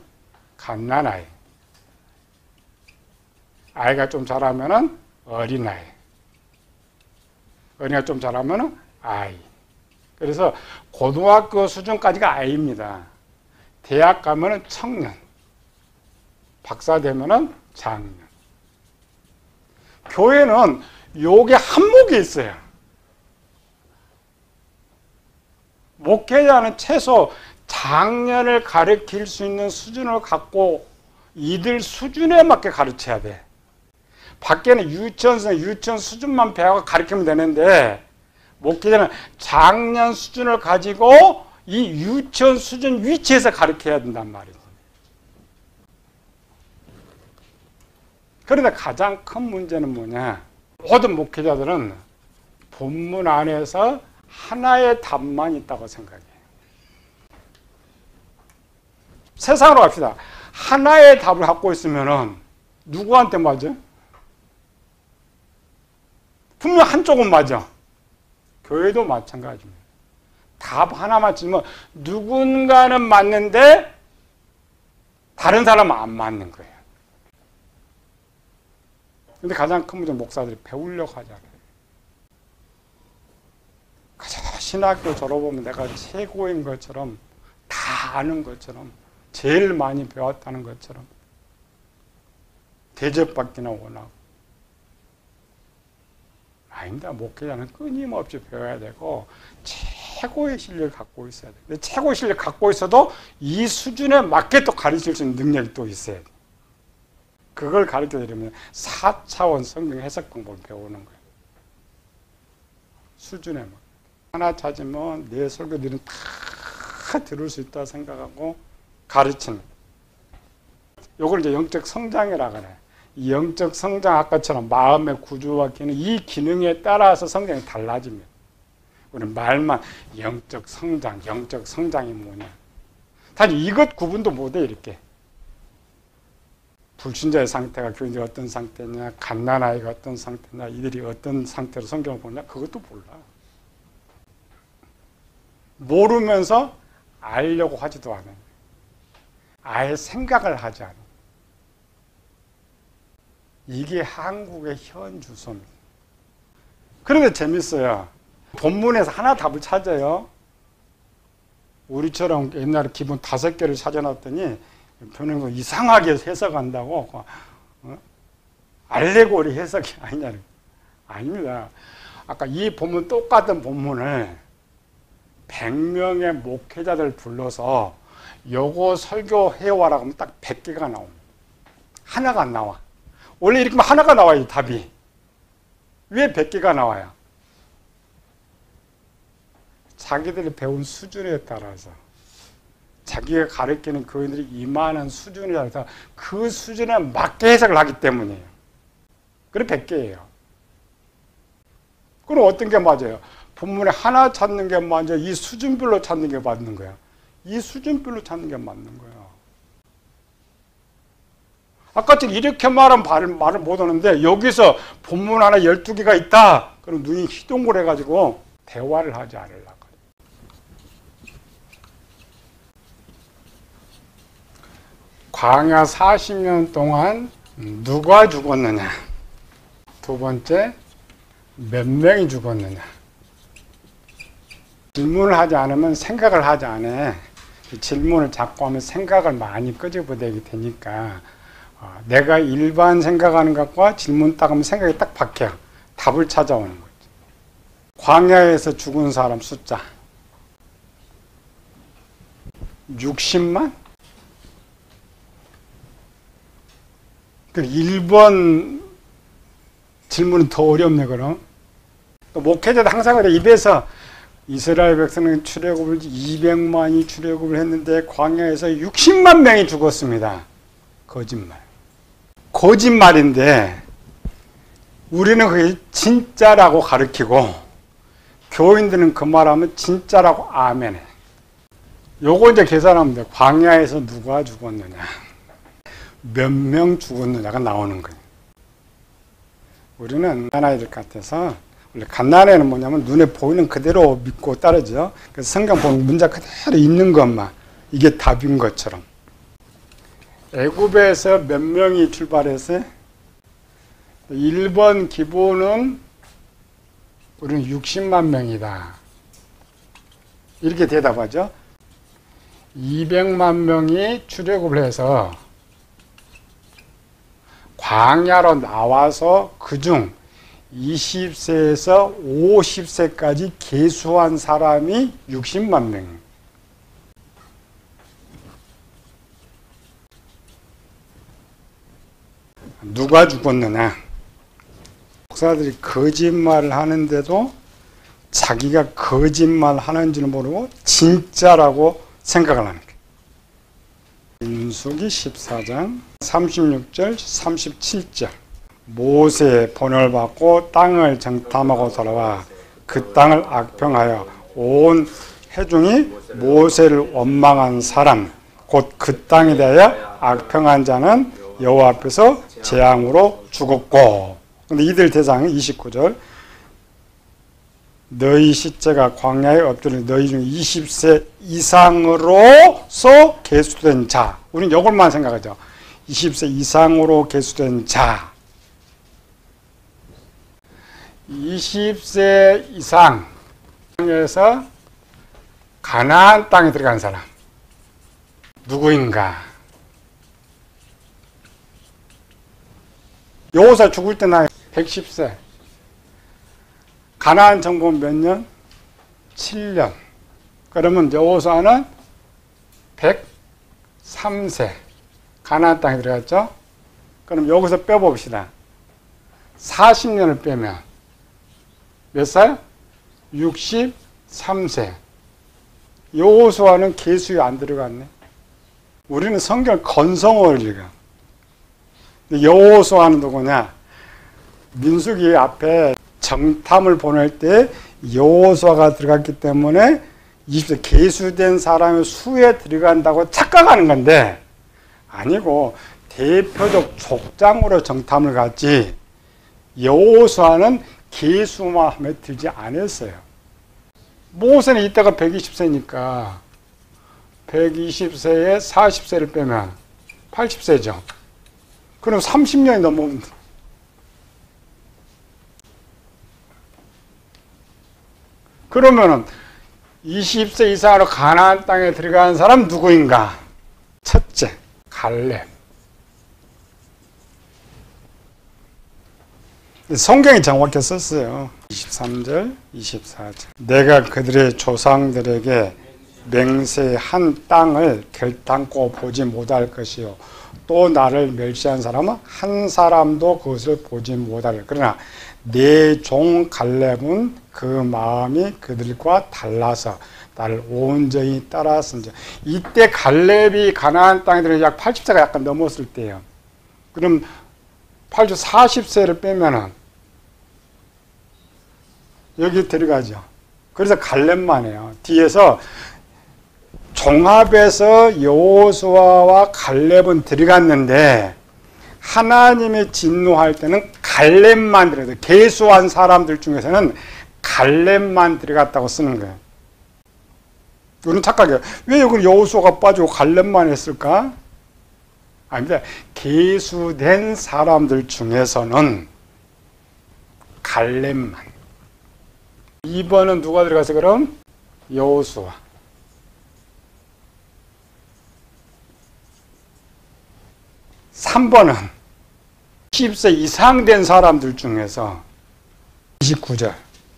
갓난아이. 아이가 좀 자라면은 어린아이. 어린아이가 좀 자라면은 아이. 그래서 고등학교 수준까지가 아이입니다. 대학 가면은 청년. 박사 되면은 장년. 교회는 요게 한목이 있어요. 목회자는 최소 장년을 가르칠 수 있는 수준을 갖고 이들 수준에 맞게 가르쳐야 돼. 밖에는 유치원생, 유치원 수준만 배워서 가르치면 되는데 목회자는 장년 수준을 가지고 이 유치원 수준 위치에서 가르쳐야 된단 말이죠. 그런데 가장 큰 문제는 뭐냐? 모든 목회자들은 본문 안에서 하나의 답만 있다고 생각해요. 세상으로 갑시다. 하나의 답을 갖고 있으면은 누구한테 맞아? 분명 한쪽은 맞아. 교회도 마찬가지입니다. 답 하나만 주면 누군가는 맞는데 다른 사람은 안 맞는 거예요. 근데 가장 큰 문제는 목사들이 배우려고 하잖아요. 신학교 졸업하면 내가 최고인 것처럼, 다 아는 것처럼, 제일 많이 배웠다는 것처럼 대접받기나 원하고. 아닙니다. 목회자는 끊임없이 배워야 되고 최고의 실력을 갖고 있어야 돼요. 근데 최고의 실력을 갖고 있어도 이 수준에 맞게 또 가르칠 수 있는 능력이 또 있어야 돼요. 그걸 가르쳐드리면 4차원 성경 해석 공부를 배우는 거예요. 수준에 맞게. 하나 찾으면 내 설교들은 다 들을 수 있다고 생각하고 가르치는. 요걸 이제 영적 성장이라고 그래요. 이 영적 성장, 아까처럼 마음의 구조와 기능, 이 기능에 따라서 성장이 달라집니다. 우리는 말만 영적 성장이 뭐냐. 단지 이것 구분도 못해, 이렇게. 불신자의 상태가 교인들이 어떤 상태냐, 갓난아이가 어떤 상태냐, 이들이 어떤 상태로 성경을 보냐, 그것도 몰라. 모르면서 알려고 하지도 않아요. 아예 생각을 하지 않아요. 이게 한국의 현 주소입니다. 그런데 재밌어요. 본문에서 하나 답을 찾아요. 우리처럼 옛날에 기본 5개를 찾아놨더니 변호사가 이상하게 해석한다고. 알레고리 해석이 아니냐. 아닙니다. 아까 이 본문, 똑같은 본문을 100명의 목회자들 불러서 요거 설교해와라고 하면 딱 100개가 나옵니다. 하나가 안 나와. 원래 이렇게 하면 하나가 나와요, 답이. 왜 100개가 나와요? 자기들이 배운 수준에 따라서, 자기가 가르치는 교인들이 임하는 수준에 따라서 그 수준에 맞게 해석을 하기 때문이에요. 그래 100개예요. 그럼 어떤 게 맞아요? 본문에 하나 찾는 게 맞아요? 이 수준별로 찾는 게 맞는 거야? 이 수준별로 찾는 게 맞는 거예요. 아까 이렇게 말은 말을 못 하는데 여기서 본문 하나 12개가 있다. 그럼 눈이 희동굴해가지고 대화를 하지 않으려고. 광야 40년 동안 누가 죽었느냐? 두 번째, 몇 명이 죽었느냐? 질문을 하지 않으면 생각을 하지 않아. 질문을 자꾸 하면 생각을 많이 끄집어내게 되니까 내가 일반 생각하는 것과 질문 딱 하면 생각이 딱 바뀌어. 답을 찾아오는 거죠. 광야에서 죽은 사람 숫자 60만? 1번 질문은 더 어렵네, 그럼. 목회자도 항상 그래. 입에서 이스라엘 백성은 출애굽을 200만이 출애굽을 했는데 광야에서 60만 명이 죽었습니다. 거짓말. 거짓말인데 우리는 그게 진짜라고 가르치고 교인들은 그 말하면 진짜라고 아멘해. 요거 이제 계산하면 돼. 광야에서 누가 죽었느냐, 몇 명 죽었느냐가 나오는 거예요. 우리는 갓난아이들 같아서, 원래 갓난아이는 뭐냐면 눈에 보이는 그대로 믿고 따르죠. 그래서 성경 보면 문자 그대로 있는 것만 이게 답인 것처럼. 애굽에서 몇 명이 출발했어요? 1번 기본은 우리는 60만 명이다. 이렇게 대답하죠. 200만 명이 출애굽을 해서 광야로 나와서 그중 20세에서 50세까지 계수한 사람이 60만 명. 누가 죽었느냐? 목사들이 거짓말을 하는데도 자기가 거짓말 하는 줄 모르고 진짜라고 생각을 하는 거예요. 민수기 14장 36절 37절. 모세의 본을 받고 땅을 정탐하고 돌아와 그 땅을 악평하여 온 회중이 모세를 원망한 사람 곧 그 땅에 대하여 악평한 자는 여호와 앞에서 재앙으로 죽었고. 근데 이들 대상이 29절. 너희 시체가 광야에 엎드린 너희 중 20세 이상으로서 계수된 자. 우리는 이것만 생각하죠. 20세 이상으로 계수된 자. 20세 이상 땅에서 가나안 땅에 들어간 사람 누구인가? 여호수아 죽을 때 나이 110세. 가나안 정복 몇 년? 7년. 그러면 여호수아는 103세. 가나안 땅에 들어갔죠? 그럼 여기서 빼봅시다. 40년을 빼면 몇 살? 63세. 여호수아는 계수에 안 들어갔네. 우리는 성경 건성어를 읽어. 여호수아는 누구냐? 민수기 앞에 정탐을 보낼 때 여호수아가 들어갔기 때문에 20세 계수된 사람의 수에 들어간다고 착각하는 건데 아니고 대표적 족장으로 정탐을 갔지 여호수아는 계수마음에 들지 않았어요. 모세는 이때가 120세니까 120세에 40세를 빼면 80세죠. 그럼 30년이 넘으면 그러면은 20세 이상으로 가나안 땅에 들어간 사람 누구인가? 첫째, 갈렙. 성경이 정확히 썼어요. 23절, 24절. 내가 그들의 조상들에게 맹세한 땅을 결단코 보지 못할 것이요. 또 나를 멸시한 사람은 한 사람도 그것을 보지 못할. 그러나 내 종 갈렙은 그 마음이 그들과 달라서 나를 온전히 따랐은지. 이때 갈렙이 가나안 땅에 들어 약 80세가 약간 넘었을 때예요. 그럼 40세를 빼면은 여기 들어가죠. 그래서 갈렙만 해요. 뒤에서 종합에서 여호수아와 갈렙은 들어갔는데 하나님이 진노할 때는 갈렙만 들어가요. 계수한 사람들 중에서는 갈렙만 들어갔다고 쓰는 거예요. 우리는 착각해요. 왜 여기 여호수아가 빠지고 갈렙만 했을까? 아닙니다. 계수된 사람들 중에서는 갈렙만. 2번은 누가 들어가서 그럼? 여호수아. 3번은 20세 이상 된 사람들 중에서 29절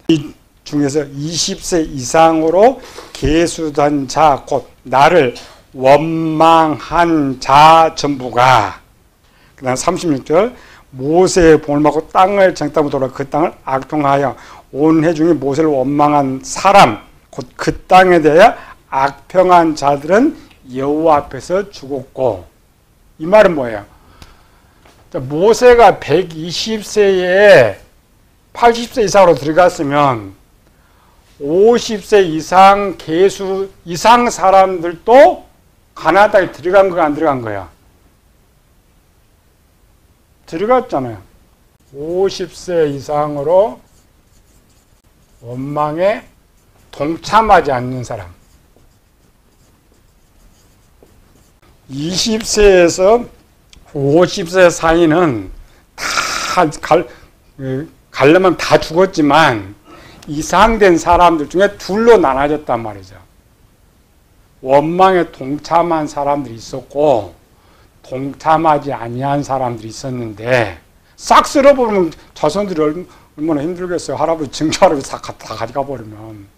이 중에서 20세 이상으로 계수된 자 곧 나를 원망한 자 전부가. 그 다음 36절 모세의 본을 받고 땅을 정탐으로 돌아 그 땅을 악평하여 온 회중이 모세를 원망한 사람 곧 그 땅에 대해 악평한 자들은 여호와 앞에서 죽었고. 이 말은 뭐예요? 모세가 120세에 80세 이상으로 들어갔으면 50세 이상 계수 이상 사람들도 가나안 땅에 들어간 거야, 안 들어간 거야? 들어갔잖아요. 50세 이상으로 원망에 동참하지 않는 사람. 20세에서 50세 사이는 다 갈려면 다 죽었지만 이상된 사람들 중에 둘로 나눠졌단 말이죠. 원망에 동참한 사람들이 있었고 동참하지 아니한 사람들이 있었는데 싹 쓸어버리면 자손들이 얼마나 힘들겠어요. 할아버지 증조할아버지 다 가져가 버리면.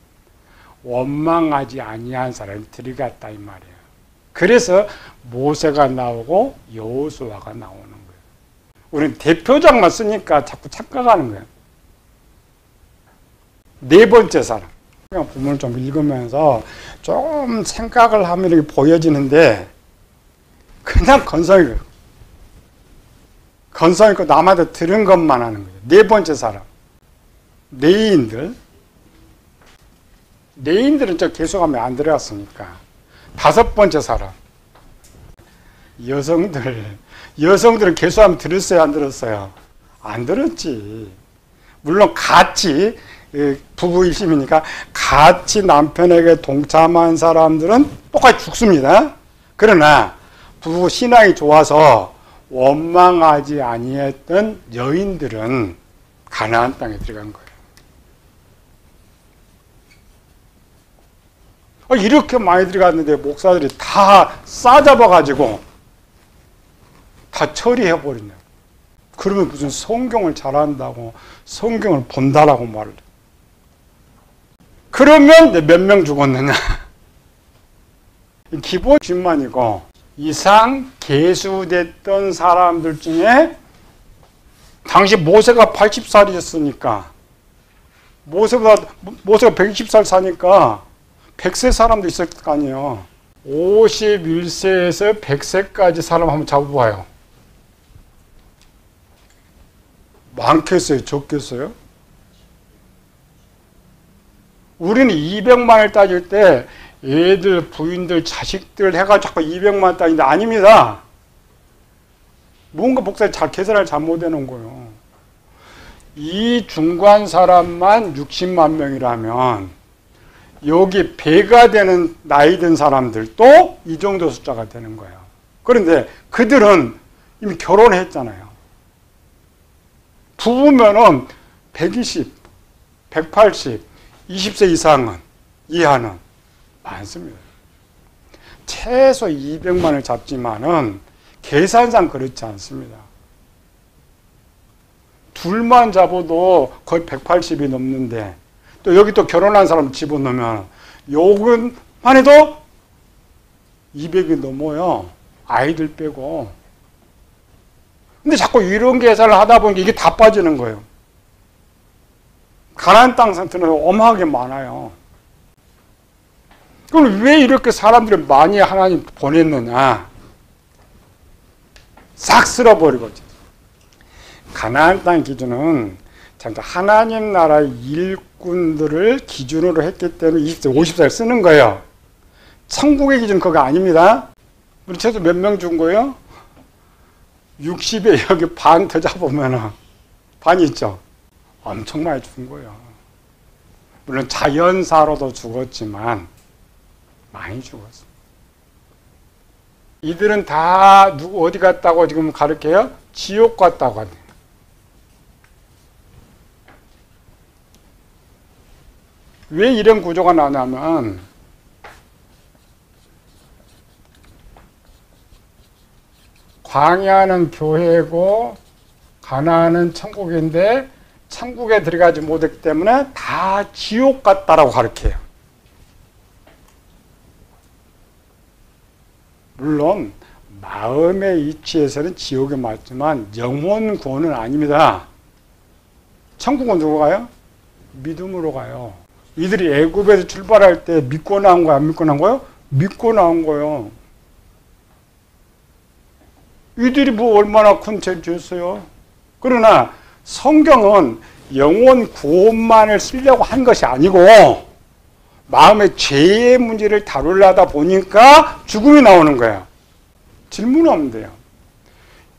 원망하지 아니한 사람이 들어갔다 이 말이에요. 그래서 모세가 나오고 여호수아가 나오는 거예요. 우리는 대표적만 쓰니까 자꾸 착각하는 거예요. 네 번째 사람. 그냥 본문을 좀 읽으면서 좀 생각을 하면 이렇게 보여지는데 그냥 건성이고 남한테 들은 것만 하는 거예요. 네 번째 사람. 레인들은 저 계속하면 안 들어갔으니까. 다섯 번째 사람. 여성들은 계속하면 들었어요, 안 들었어요? 안 들었지. 물론 같이 부부 일심이니까 같이 남편에게 동참한 사람들은 똑같이 죽습니다. 그러나 부부 신앙이 좋아서 원망하지 아니했던 여인들은 가나안 땅에 들어간 거예요. 이렇게 많이 들어갔는데 목사들이 다 싸잡아가지고 다 처리해버리냐. 그러면 무슨 성경을 잘한다고 성경을 본다라고 말을 해. 그러면 몇 명 죽었느냐. 기본 집만이고 이상 계수됐던 사람들 중에 당시 모세가 80살이었으니까 모세가 120살 사니까 100세 사람도 있을 거 아니에요. 51세에서 100세까지 사람 한번 잡아봐요. 많겠어요? 적겠어요? 우리는 200만을 따질 때 애들, 부인들, 자식들 해가지고 자꾸 200만 따지는데 아닙니다. 뭔가 목사님 잘 계산을 잘못해놓은 거예요. 이 중간 사람만 60만 명이라면 여기 배가 되는 나이 든 사람들도 이 정도 숫자가 되는 거예요. 그런데 그들은 이미 결혼했잖아요. 부부면은 120, 180, 20세 이상은 이하는 많습니다. 최소 200만을 잡지만은 계산상 그렇지 않습니다. 둘만 잡아도 거의 180이 넘는데 또 여기 또 결혼한 사람 집어넣으면 요것만 해도 200이 넘어요. 아이들 빼고. 근데 자꾸 이런 계산을 하다 보니까 이게 다 빠지는 거예요. 가나안 땅 상태는 어마하게 많아요. 그럼 왜 이렇게 사람들을 많이 하나님 보냈느냐? 싹 쓸어버리고. 가나안 땅 기준은 하나님 나라의 일꾼들을 기준으로 했기 때문에 20세, 50세를 쓰는 거예요. 천국의 기준 그거 아닙니다. 우리 최소 몇 명 준 거예요? 60에 여기 반 더 잡으면 반이 있죠. 엄청 많이 죽은 거예요. 물론 자연사로도 죽었지만 많이 죽었어요. 이들은 다 누구 어디 갔다고 지금 가르쳐요? 지옥 갔다고 합니다. 왜 이런 구조가 나냐면 광야는 교회고 가나안은 천국인데 천국에 들어가지 못했기 때문에 다 지옥 같다라고 가르쳐요. 물론 마음의 위치에서는 지옥에 맞지만 영혼 구원은 아닙니다. 천국은 누구 가요? 믿음으로 가요. 이들이 애굽에서 출발할 때 믿고 나온 거야, 안 믿고 나온 거요? 믿고 나온 거예요. 이들이 뭐 얼마나 큰 죄를 지었어요. 그러나 성경은 영혼 구원만을 쓰려고 한 것이 아니고 마음의 죄의 문제를 다루려다 보니까 죽음이 나오는 거예요. 질문하면 돼요.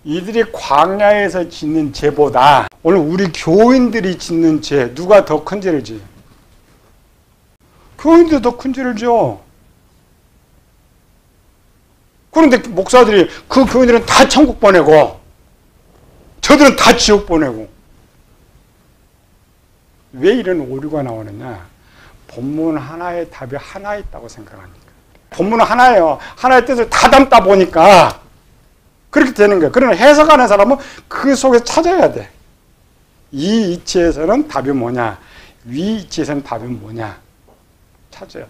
이들이 광야에서 짓는 죄보다 오늘 우리 교인들이 짓는 죄 누가 더 큰 죄를 지어요? 교인들이 더 큰 죄를 지어. 그런데 목사들이 그 교인들은 다 천국 보내고 저들은 다 지옥 보내고. 왜 이런 오류가 나오느냐? 본문 하나에 답이 하나 있다고 생각하니까. 본문은 하나예요. 하나의 뜻을 다 담다 보니까 그렇게 되는 거예요. 그러나 해석하는 사람은 그 속에서 찾아야 돼. 이 이치에서는 답이 뭐냐? 위 이치에서는 답이 뭐냐? 찾아야 돼.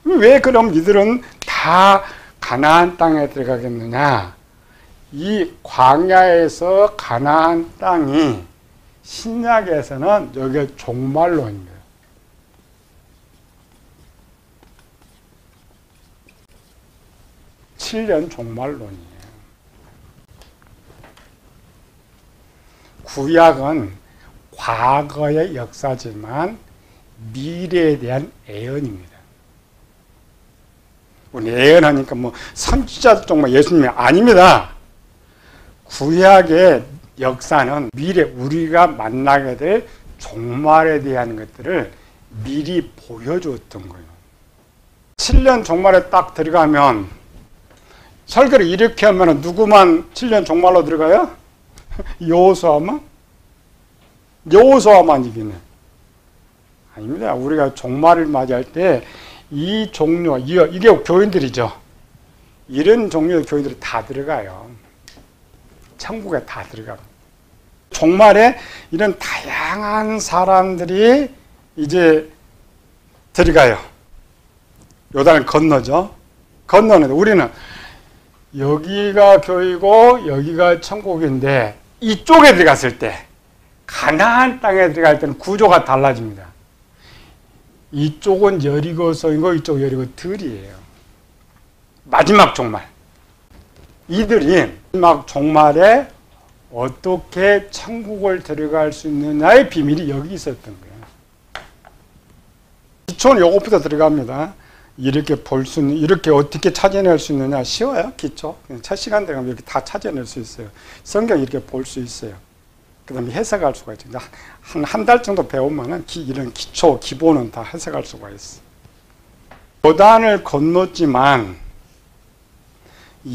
왜 그럼 이들은 다 가나안 땅에 들어가겠느냐? 이 광야에서 가나안 땅이 신약에서는 여기에 종말론입니다. (7년) 종말론이에요. 구약은 과거의 역사지만 미래에 대한 예언입니다. 우리 예언하니까 뭐 선지자도 정말 예수님이 아닙니다. 구약의 역사는 미래 우리가 만나게 될 종말에 대한 것들을 미리 보여주었던 거예요. 7년 종말에 딱 들어가면 설교를 이렇게 하면 누구만 7년 종말로 들어가요? 여호수아만? 여호수아만 이기네. 아닙니다. 우리가 종말을 맞이할 때 이 종류, 이게 교인들이죠. 이런 종류의 교인들이 다 들어가요. 천국에 다 들어가요. 종말에 이런 다양한 사람들이 이제 들어가요. 요단을 건너죠. 건너는데 우리는 여기가 교회고 여기가 천국인데 이쪽에 들어갔을 때 가나안 땅에 들어갈 때는 구조가 달라집니다. 이쪽은 여리고성이고 이쪽 여리고들이에요. 마지막 종말. 이들이 마지막 종말에 어떻게 천국을 들어갈 수 있느냐의 비밀이 여기 있었던 거예요. 기초는 요것부터 들어갑니다. 이렇게 볼 수 있는, 이렇게 어떻게 찾아낼 수 있느냐. 쉬워요, 기초. 첫 시간 들어가면 이렇게 다 찾아낼 수 있어요. 성경 이렇게 볼 수 있어요. 그 다음에 해석할 수가 있죠. 한 달 정도 배우면 이런 기초, 기본은 다 해석할 수가 있어요. 요단을 건넜지만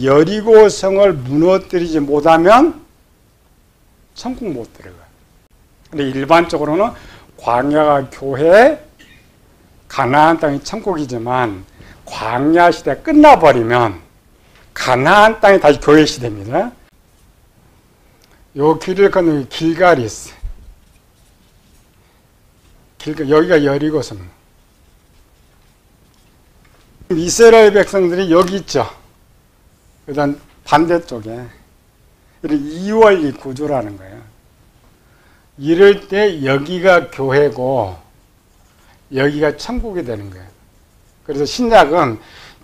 여리고성을 무너뜨리지 못하면 천국 못 들어가요. 근데 일반적으로는 광야가 교회, 가나안 땅이 천국이지만 광야 시대 끝나버리면 가나안 땅이 다시 교회 시대입니다. 요 길을 건너는 길가리스. 여기가 여리고성. 이스라엘 백성들이 여기 있죠. 그다음 반대쪽에. 이런 이원리 구조라는 거예요. 이럴 때 여기가 교회고 여기가 천국이 되는 거예요. 그래서 신약은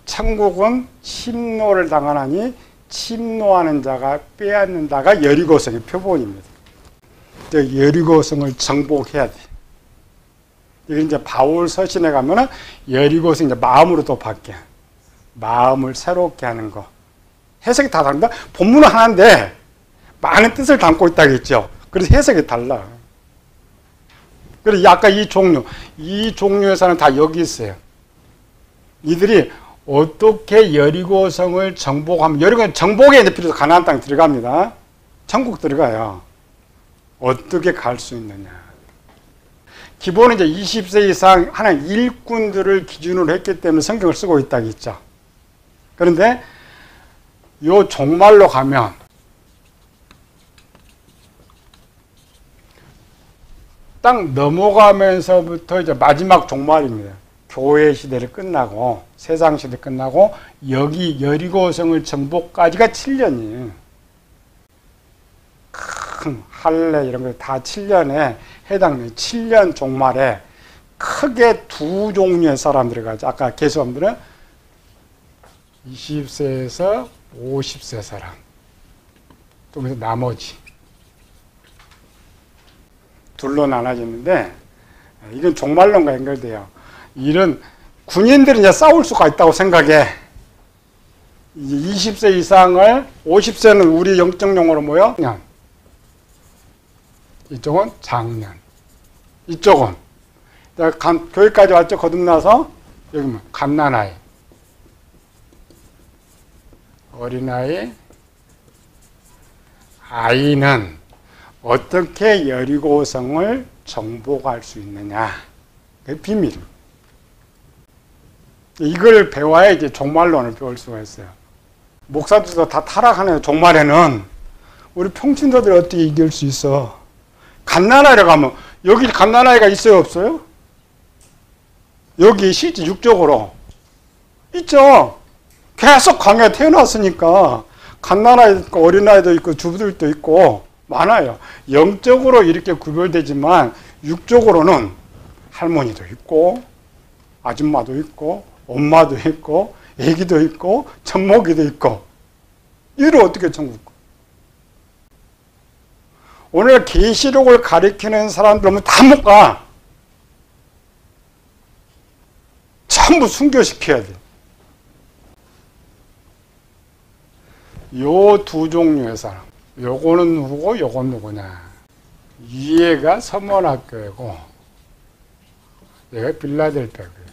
천국은 침노를 당하나니 침노하는 자가 빼앗는다가 여리고성의 표본입니다. 여리고성을 정복해야 돼. 이게 이제 바울 서신에 가면은 여리고성 이제 마음으로 또 바뀌어. 마음을 새롭게 하는 거. 해석이 다 다릅니다. 본문은 하나인데 많은 뜻을 담고 있다겠죠. 그래서 해석이 달라. 그래서 아까 이 종류에서는 다 여기 있어요. 이들이 어떻게 여리고성을 정복하면, 여리고성 정복에 이제 필요해서 가나안 땅에 들어갑니다. 천국 들어가요. 어떻게 갈 수 있느냐. 기본은 이제 20세 이상 하나님 일꾼들을 기준으로 했기 때문에 성경을 쓰고 있다고 했죠. 그런데 요 종말로 가면 딱 넘어가면서부터 이제 마지막 종말입니다. 교회 시대를 끝나고 세상 시대 끝나고 여기 여리고성을 정복까지가 7년이에요. 큰 할례 이런 거 다 7년에 해당돼요. 7년 종말에 크게 두 종류의 사람들이 가죠. 아까 계수함들은 20세에서 50세 사람. 또 그래서 나머지 둘로 나눠지는데 이건 종말론과 연결돼요. 이런 군인들이 이제 싸울 수가 있다고 생각해. 20세 이상을 50세는 우리 영적 용어로 뭐요? 년. 이쪽은 장년. 이쪽은 교회까지 왔죠. 거듭나서 여기 뭐 갓난아이, 어린아이, 아이는 어떻게 여리고성을 정복할 수 있느냐. 그게 비밀입니다. 이걸 배워야 이제 종말론을 배울 수가 있어요. 목사들도 다 타락하는 종말에는 우리 평신도들 어떻게 이길 수 있어? 갓난아이를 가면 여기 갓난아이가 있어요, 없어요? 여기 실제 육적으로 있죠. 계속 광야에 태어났으니까 갓난아이도 있고 어린아이도 있고 주부들도 있고 많아요. 영적으로 이렇게 구별되지만 육적으로는 할머니도 있고 아줌마도 있고 엄마도 있고 애기도 있고 젖먹이도 있고 이를 어떻게 천국? 오늘 계시록을 가리키는 사람들은 다 못 가. 전부 순교시켜야 돼. 요 두 종류의 사람. 요거는 누구고 요건 누구냐. 위에가 서머나교회고 얘가 빌라델피아교회.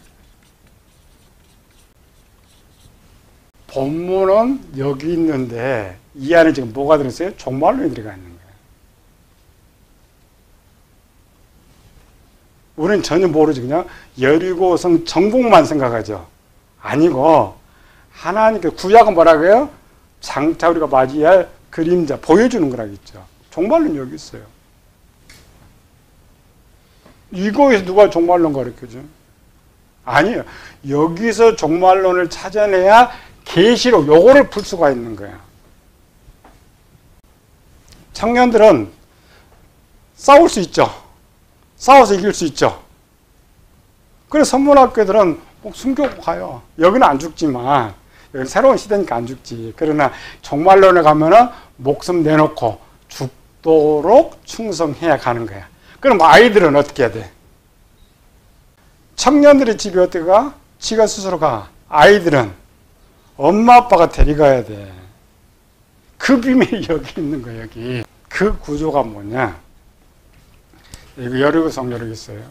본문은 여기 있는데 이 안에 지금 뭐가 들어있어요? 종말론이 들어가 있는 거예요. 우리는 전혀 모르지. 그냥 여리고성 정복만 생각하죠. 아니고 하나님께 구약은 뭐라고 해요? 장차 우리가 맞이할 그림자 보여주는 거라겠죠. 종말론 여기 있어요. 이거에서 누가 종말론 가르쳐줘? 아니에요. 여기서 종말론을 찾아내야 계시록 요거를 풀 수가 있는 거야. 청년들은 싸울 수 있죠. 싸워서 이길 수 있죠. 그래서 선문학교들은 꼭 숨기고 가요. 여기는 안 죽지만, 여기는 새로운 시대니까 안 죽지. 그러나 종말론에 가면은 목숨 내놓고 죽도록 충성해야 가는 거야. 그럼 아이들은 어떻게 해야 돼? 청년들의 집에 어떻게 가? 지가 스스로 가. 아이들은 엄마 아빠가 데려가야 돼. 그 비밀이 여기 있는 거야, 여기. 그 구조가 뭐냐? 이거 여리고성 여기 있어요.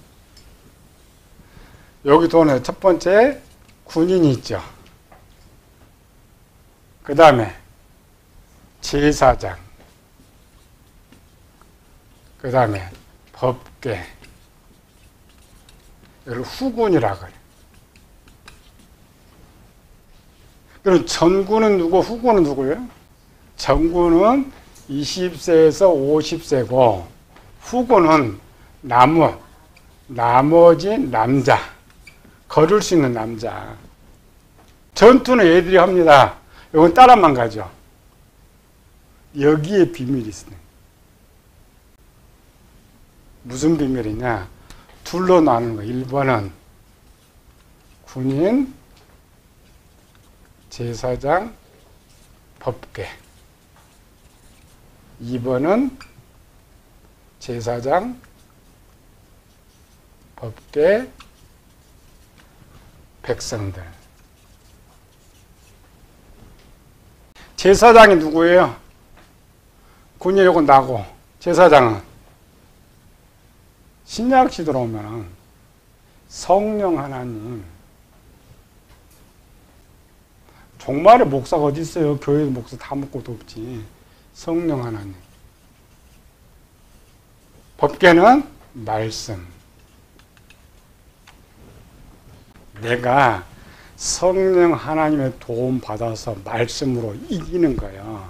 여기 돈에 첫 번째 군인이 있죠. 그 다음에 제사장. 그 다음에 법궤. 이걸 후군이라 그래. 그럼 전군은 누구, 후군은 누구예요? 전군은 20세에서 50세고 후군은 나머지 남자, 걸을 수 있는 남자. 전투는 애들이 합니다. 이건 따라만 가죠. 여기에 비밀이 있어요. 무슨 비밀이냐? 둘로 나누는 거예요. 1번은 군인, 제사장, 법궤. 2번은 제사장, 법궤, 백성들. 제사장이 누구예요? 군인이고 나고. 제사장은 신약 시대로 오면 성령 하나님. 종말에 목사가 어디 있어요? 교회 목사 다 먹고도 없지. 성령 하나님. 법궤는 말씀. 내가 성령 하나님의 도움 받아서 말씀으로 이기는 거예요.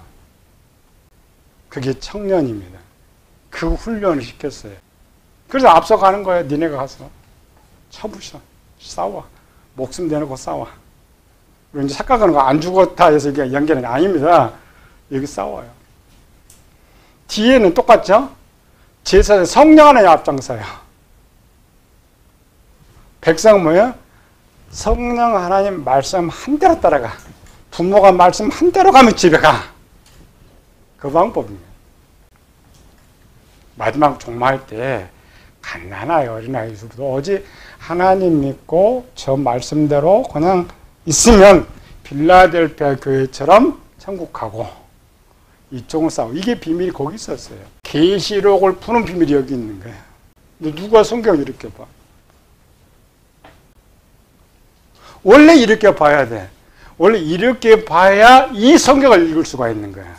그게 청년입니다. 그 훈련을 시켰어요. 그래서 앞서가는 거예요. 니네가 가서 쳐부셔, 싸워, 목숨 내놓고 싸워. 이제 착각하는 거 안 죽었다 해서 이게 연결은 아닙니다. 여기 싸워요. 뒤에는 똑같죠? 제사장 성령 하나님 앞장서요. 백성은 뭐예요? 성령 하나님 말씀 한 대로 따라가. 부모가 말씀 한 대로 가면 집에 가. 그 방법입니다. 마지막 종말 때 갓난아이 어린아이들도 오직 하나님 믿고 저 말씀대로 그냥 있으면 빌라델피아 교회처럼 천국 가고 이쪽은 싸우고. 이게 비밀이 거기 있었어요. 계시록을 푸는 비밀이 여기 있는 거예요. 근데 누가 성경을 이렇게 봐? 원래 이렇게 봐야 돼. 원래 이렇게 봐야 이 성경을 읽을 수가 있는 거야.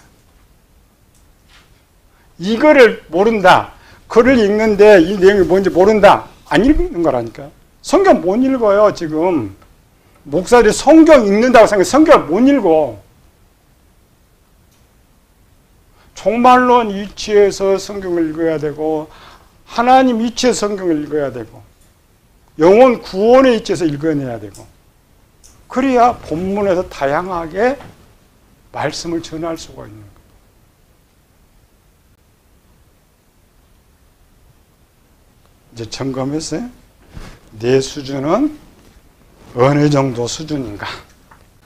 이거를 모른다. 글을 읽는데 이 내용이 뭔지 모른다. 안 읽는 거라니까. 성경 못 읽어요, 지금. 목사들이 성경 읽는다고 생각해. 성경을 못 읽어. 종말론 이치에서 성경을 읽어야 되고, 하나님 이치에서 성경을 읽어야 되고, 영혼 구원의 이치에서 읽어내야 되고, 그래야 본문에서 다양하게 말씀을 전할 수가 있는 거예요. 이제 점검했어요. 내 수준은 어느 정도 수준인가.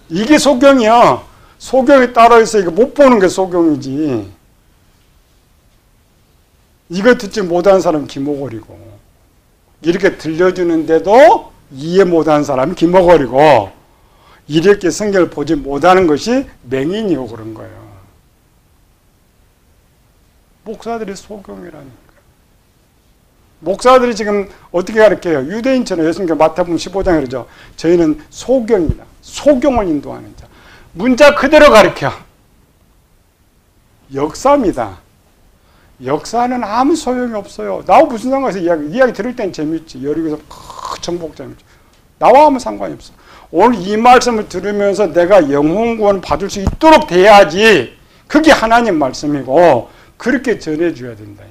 이게 소경이야. 소경이 따로 있어. 이거 못 보는 게 소경이지. 이거 듣지 못하는 사람은 기모거리고, 이렇게 들려주는데도 이해 못하는 사람은 기모거리고, 이렇게 성경을 보지 못하는 것이 맹인이고 그런 거예요. 목사들이 소경이라니까. 목사들이 지금 어떻게 가르쳐요? 유대인처럼 예수님께서 마태복음 15장에 그러죠. 저희는 소경이다. 소경을 인도하는 자. 문자 그대로 가르쳐. 역사입니다. 역사는 아무 소용이 없어요. 나와 무슨 상관에서 이야기 들을 땐 재밌지. 여리고서 정복 재밌지. 나와 아무 상관이 없어. 오늘 이 말씀을 들으면서 내가 영혼 구원 받을 수 있도록 돼야지. 그게 하나님 말씀이고 그렇게 전해줘야 된다.